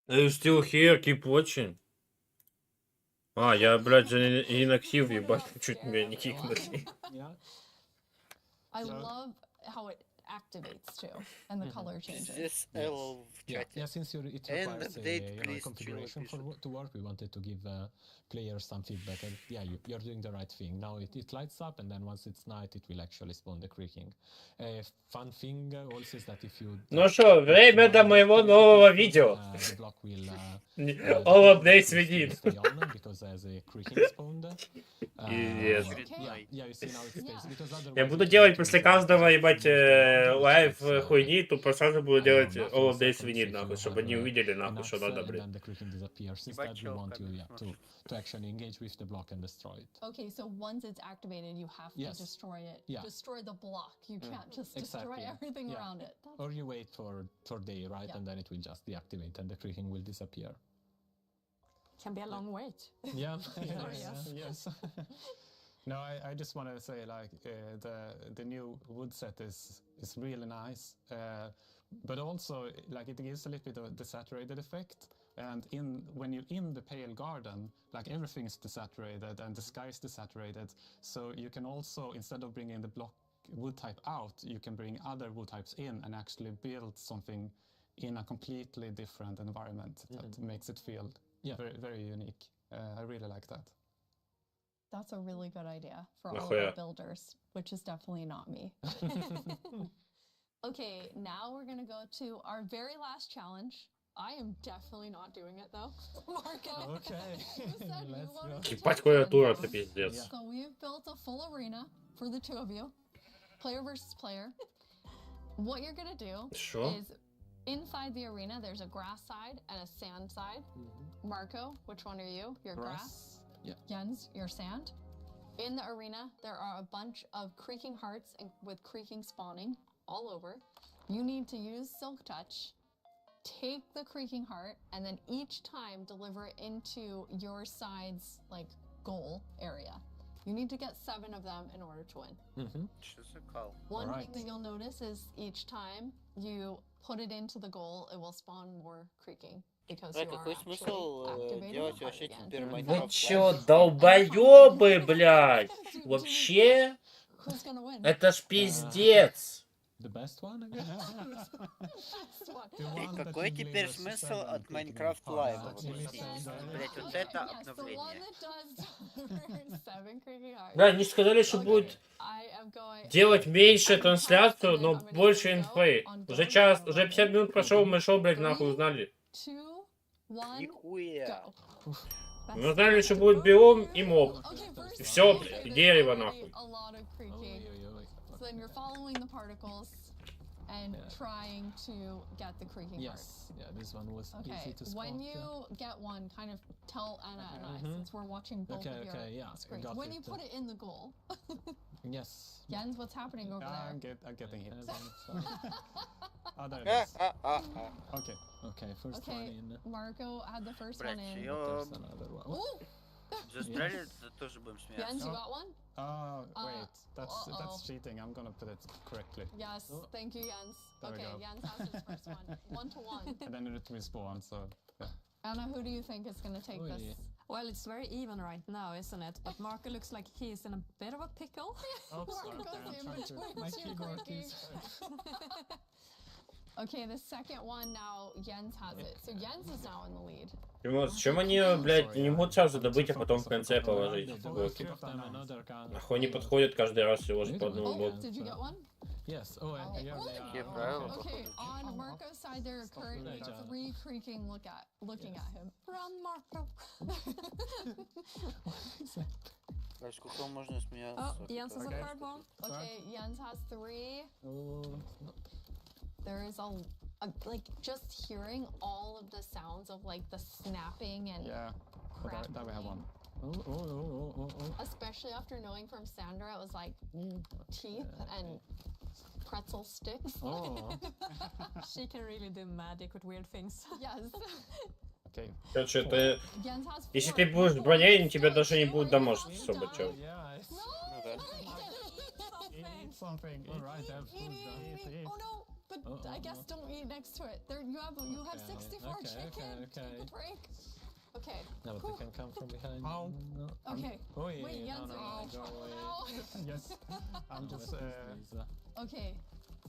Are you still here? Keep watching. А, я, блядь, же инактив, ебать, чуть меня не кикнули. I love how it activates too, and the color changes. Здесь L в чате. Yeah, since it requires a configuration to work, we wanted to give players some feedback. And yeah, you're doing the right thing. Now it lights up, and then once it's night, it will actually spawn the creaking. Fun thing also is that if you... Ну что, время до моего нового видео. The block will... All updates we need. Stay on because there's a creaking spawned. Пиздец. Yeah, you see now it stays, because otherwise... Я буду делать после каждого, ебать, лайв хуйни, тупо сразу буду делать all updates we need, нахуй, чтобы они увидели, нахуй, что надо, блядь. And then the creaking disappears. Instead, we want you to actually engage with the block and destroy it. Okay, so once it's activated, you have to destroy it. Yeah. Destroy the block. You can't just destroy everything around it. Or you wait for day, right? And then it will just deactivate and the creaking will disappear. Can be a long wait. Yeah. Yes. No, I just want to say, like, the new wood set is really nice, but also, like, it gives a little bit of a desaturated effect. And when you're in the pale garden, like, everything is desaturated and the sky is desaturated. So you can also, instead of bringing the block wood type out, you can bring other wood types in and actually build something in a completely different environment that makes it feel very, very unique. I really like that. That's a really good idea for all of our builders, which is definitely not me. Okay, now we're gonna go to our very last challenge. I am definitely not doing it though. Marco. Okay. You said you wanted to Ебать, клавиатура-то пиздец. So we've built a full arena for the two of you. Player versus player. What you're gonna do is inside the arena there's a grass side and a sand side. Marco, which one are you? Your grass? Yeah. Jens, your sand. In the arena, there are a bunch of creaking hearts with creaking spawning all over. You need to use Silk Touch, take the creaking heart, and then each time deliver it into your side's like goal area. You need to get 7 of them in order to win. One thing that you'll notice is each time you put it into the goal, it will spawn more creaking. Какой смысл делать вообще теперь Вы Майнкрафт? чё, долбоёбы, блядь? Вообще? Это ж пиздец. The best one? Какой теперь смысл от Майнкрафт Лайва? Блять, вот это обновление. Да, они сказали, что будут делать меньше трансляцию, но больше инфы. Уже 50 минут прошел, мы шоу, блядь, нахуй узнали. Нихуя. Мы узнали, что будет биом и моб. И все, блядь, дерево, нахуй. So then you're following the particles. and trying to get the creaking heart. Yes, yeah, this one was Okay, easy to spot. when you get one, kind of tell Anna and I, since we're watching both of your screens. When you put it in the goal. Yes. Jens, what's happening over there? I'm getting hit. Oh, there it is. Okay, first one Okay, in. Marco had the first one in. There's another one. Ooh! Застрелит, тоже будем смеяться. Jens, you got one? Oh, wait, that's cheating. I'm gonna put it correctly. Yes, thank you, Jens. There we Okay, go. Jens has his first one. 1-1. And then it respawned, so yeah. Anna, who do you think is gonna take this? Well, it's very even right now, isn't it? But Marco looks like he's in a bit of a pickle. My keyboard keys. Okay, the second one now, Jens has it. So Jens is now in the lead. Чем они, блядь, не могут сразу добыть, а потом в конце положить блоки? Нахуй они подходят каждый раз всего же по одному блоку. Did you get one? Yes. Oh, Okay, on Marco's side, there are currently 3 creaking looking at him. Run, Marco. Сколько можно смеяться? Oh, Jens has a third one. Okay, Jens has 3. There is like just hearing all of the sounds of like the snapping and But that we have one. Especially after knowing from Sandra, it was like teeth and pretzel sticks. She can really do magic with weird things. Yes. Okay. Короче, это... Если ты будешь в броне, тебя даже не будут дамажить особо, чё. Ну да. Something. Alright, Oh no! But I guess don't eat next to it. There you have 64 chicken. Take a break. Okay. No, but they can come from behind. Oh. No. Okay. Wait, Jens, Yes. I'm just. Okay.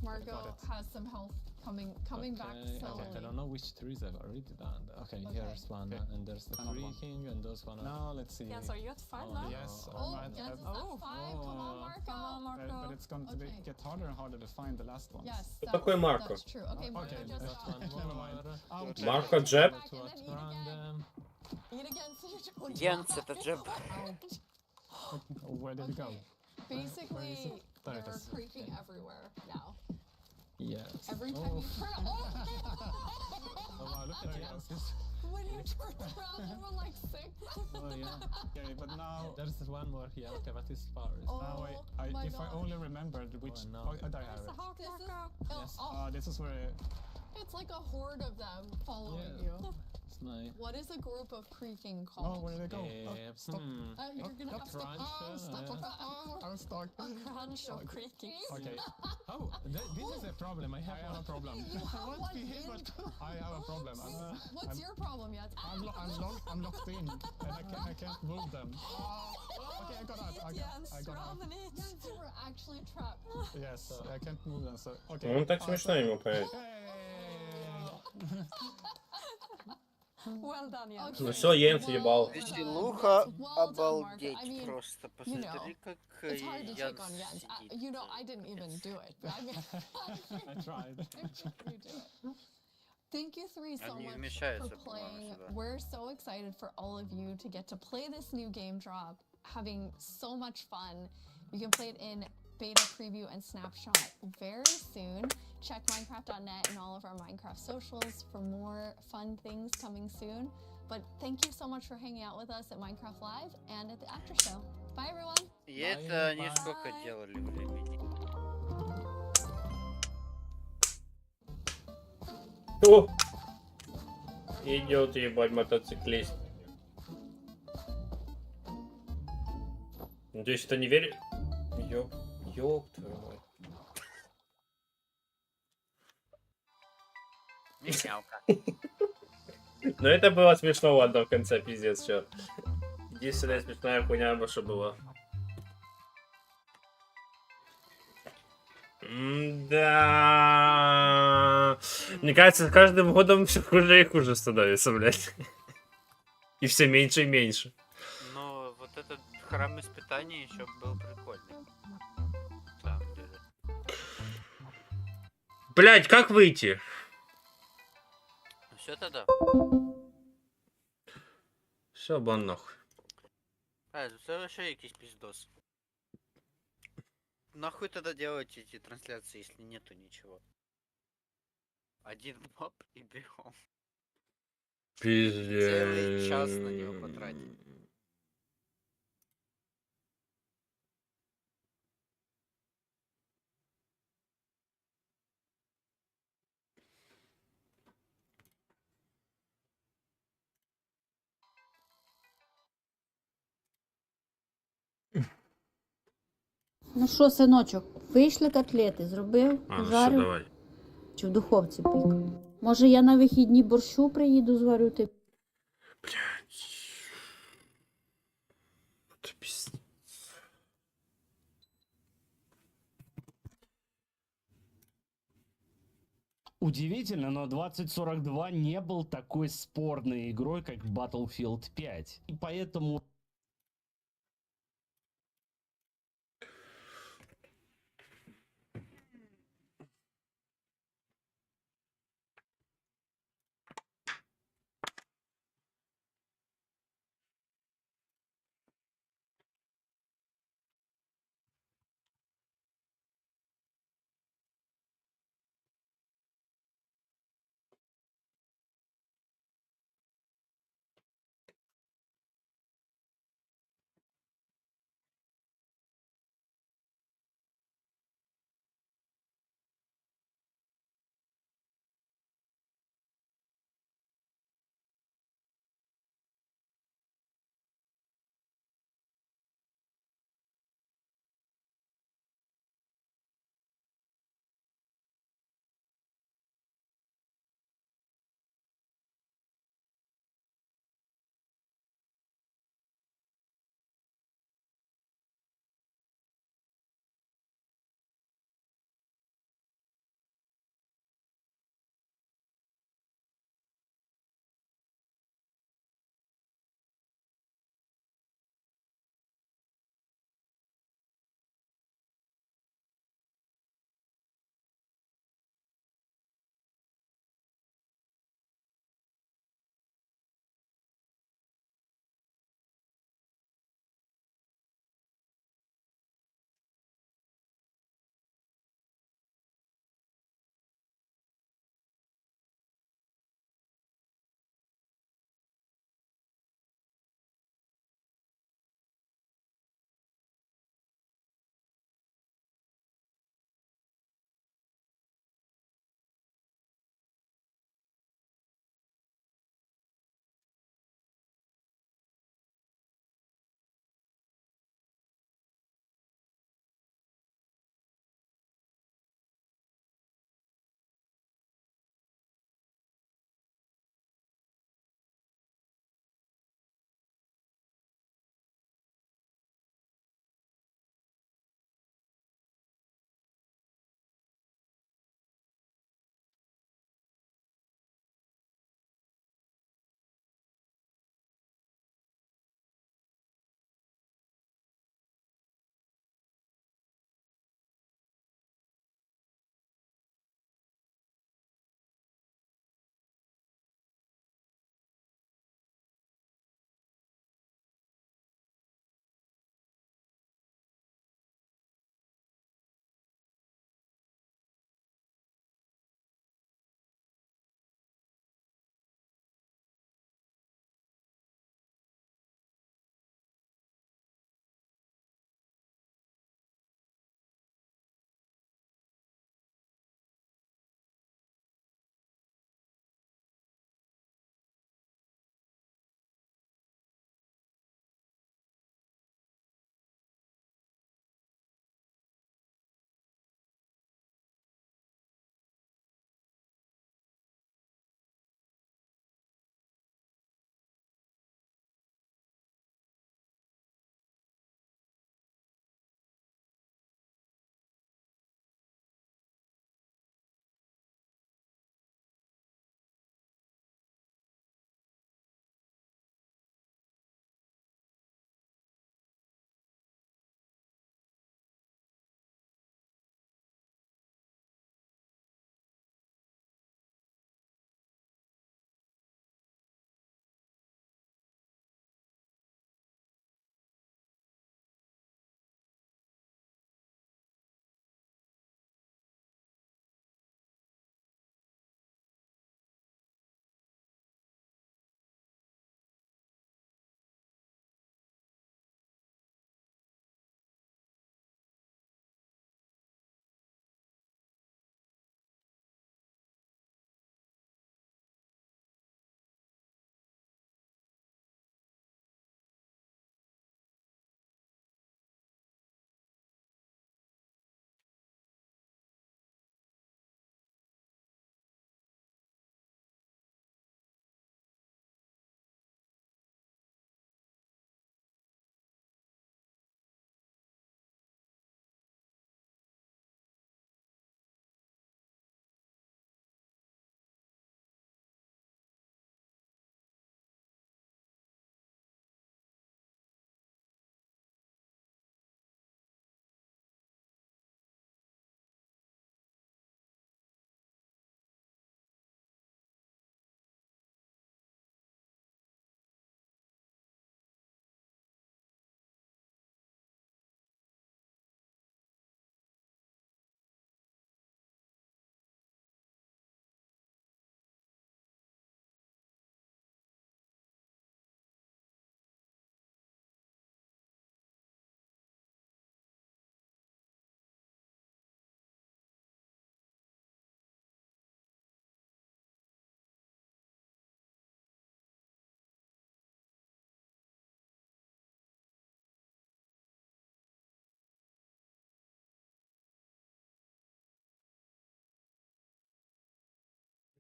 Marco has some health coming back slowly. I don't know which trees I've already done. Okay, here's one, and there's the creaking, and those one. No, let's see. Jens, are you at 5 now? Yes. Jens is at 5. Come on, Marco. But it's going to get harder and harder to find the last one. Yes, Такой Марко. that's true. Okay, Marco just Марко Джеб. eat again, so Jens, это Джеб. Where did it go? Basically, There it they're is. creaking everywhere now. Yes. Every time you turn, Oh wow, look at Jens. when you turn around, everyone like sick. Oh yeah. Okay, but now There's one more here. Okay, but it's far. now if I only remembered which. no. I have it. Yes. This is where. It's like a horde of them following Yeah. you. It's nice. What is a group of creaking Oh, called? where did it go? Stop. You're gonna have to I'm stuck. A crunch of creaking. Okay. Oh, this is a problem. I have a problem. I want to be here, but I have a problem. What's your problem, Jens? I'm locked in, and I can't move them. Okay, I got out. I got out. Jens, you were actually trapped. Yes, I can't move them. So okay. Ну, так смешно ему поверить. Well done, Jens. Ну все, Йенс ебал. Веселуха, обалдеть просто. You know, Посмотри, как it's hard to take on Янс Jens. сидит. You know, I didn't even do it. But I mean, I tried. you do it. Thank you 3 so Они much вмещаются, for playing. по-моему, сюда. We're so excited for all of you to get to play this new game drop, having so much fun. You can play it in beta preview and snapshot very soon. Check Minecraft.net and all of our Minecraft socials for more fun things coming soon. But thank you so much for hanging out with us at Minecraft Live and at the after show. Bye, everyone. И это они сколько делали времени? О! Идет ебать мотоциклист. Ну, то есть это не верит? Ёб твою мать. Мягко. Но это было смешно, ладно, в конце, пиздец, чё. Единственная смешная хуйня, что была. Да. Мне кажется, с каждым годом все хуже и хуже становится, блядь. И все меньше и меньше. Но вот этот храм испытаний еще был прикольный. На самом деле. Блядь, как выйти? Все тогда. Все, бан нахуй. Это вообще якийсь пиздос. Нахуй тогда делать эти трансляции, если нету ничего? Один моб и биом. Пиздец. Целый час на него потратить. Ну що, синочок, вийшли котлети, зробив, А, ну все, пожарив? давай. Чи в духовці пік? Може я на вихідні борщу приїду, зварю ти? Это пиздец. Удивительно, но 2042 не был такой спорной игрой, как Battlefield 5. И поэтому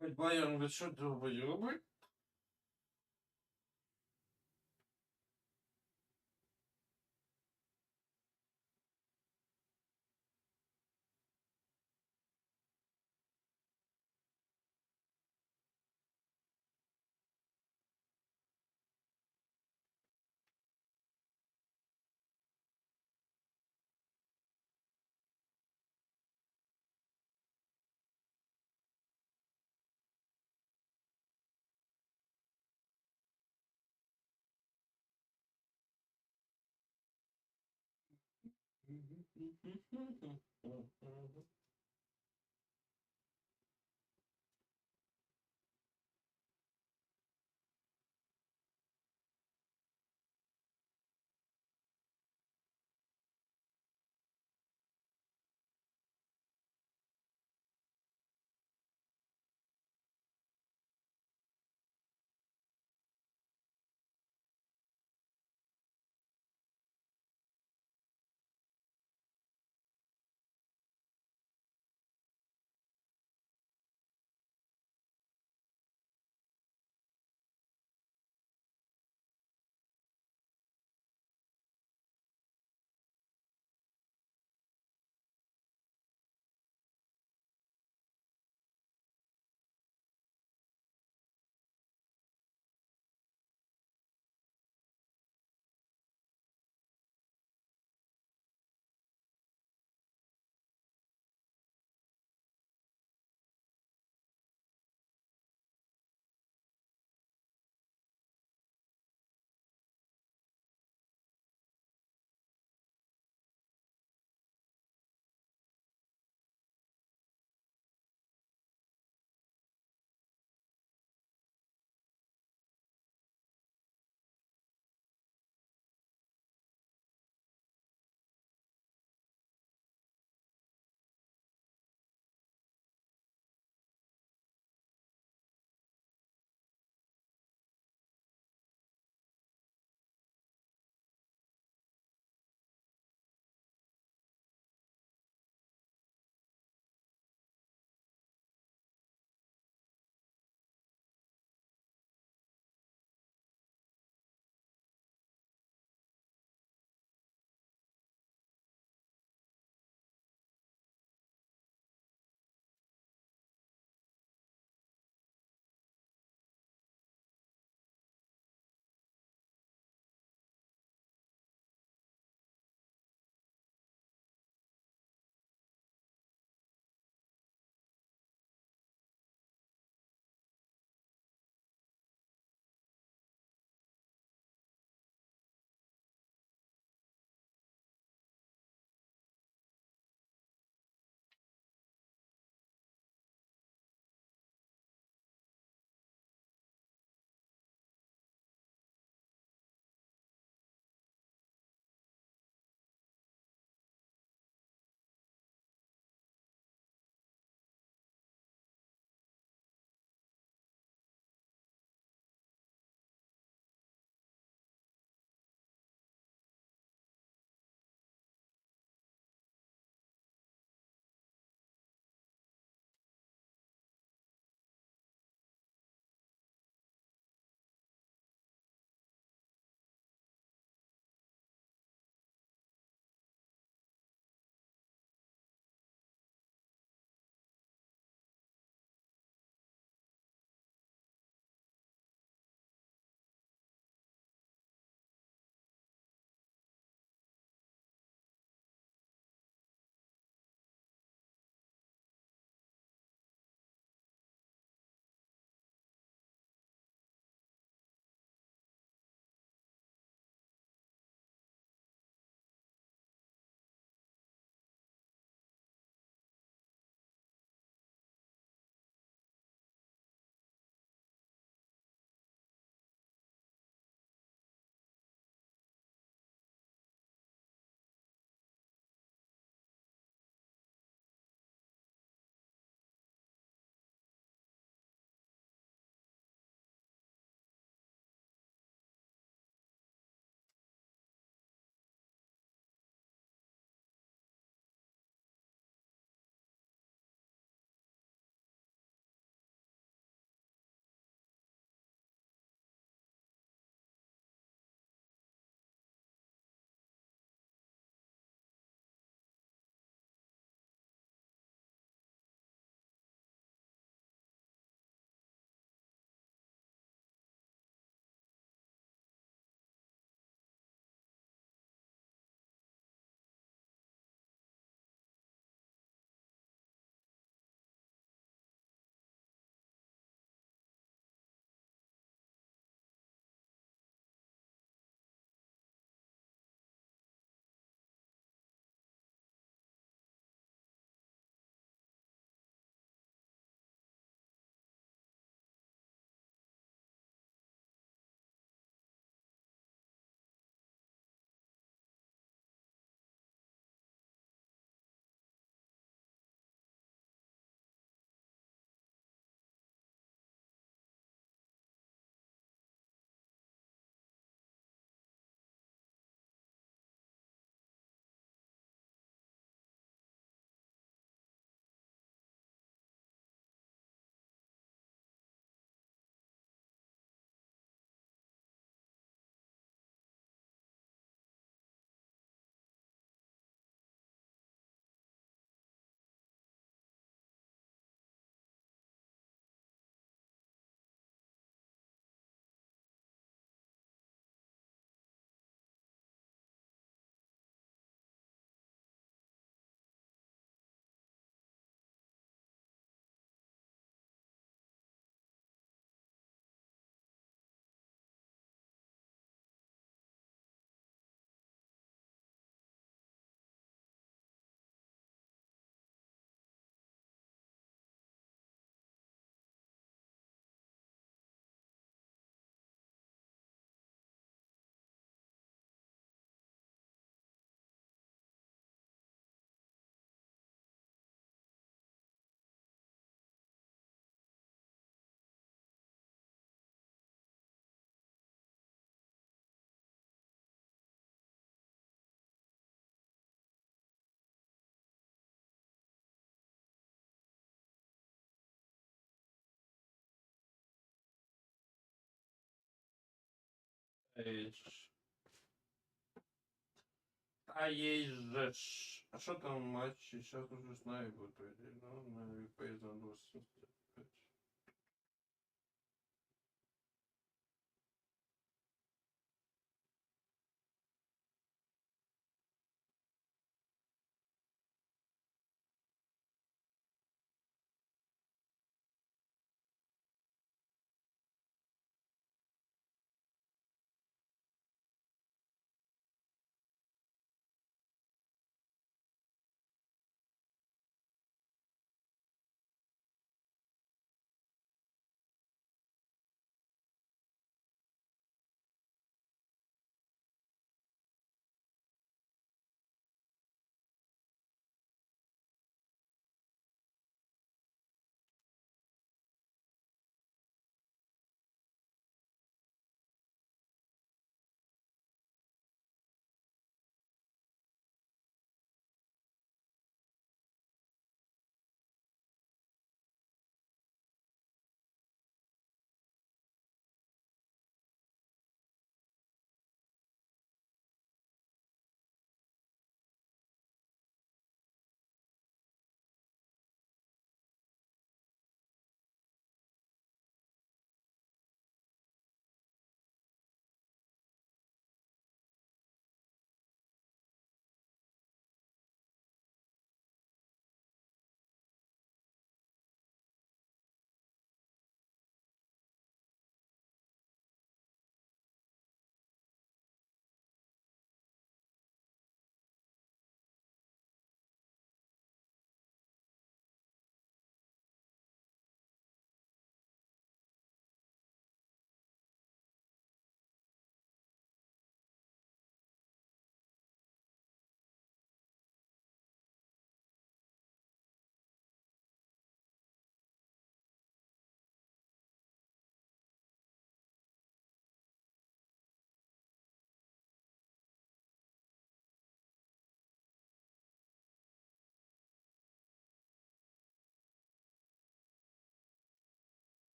Баян, вы что, долбоёбы? А есть же... А что там матчи? Сейчас уже знаю, будет. Ну, на поездом 20.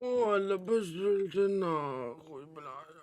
Оля, пошли ты нахуй, блядь.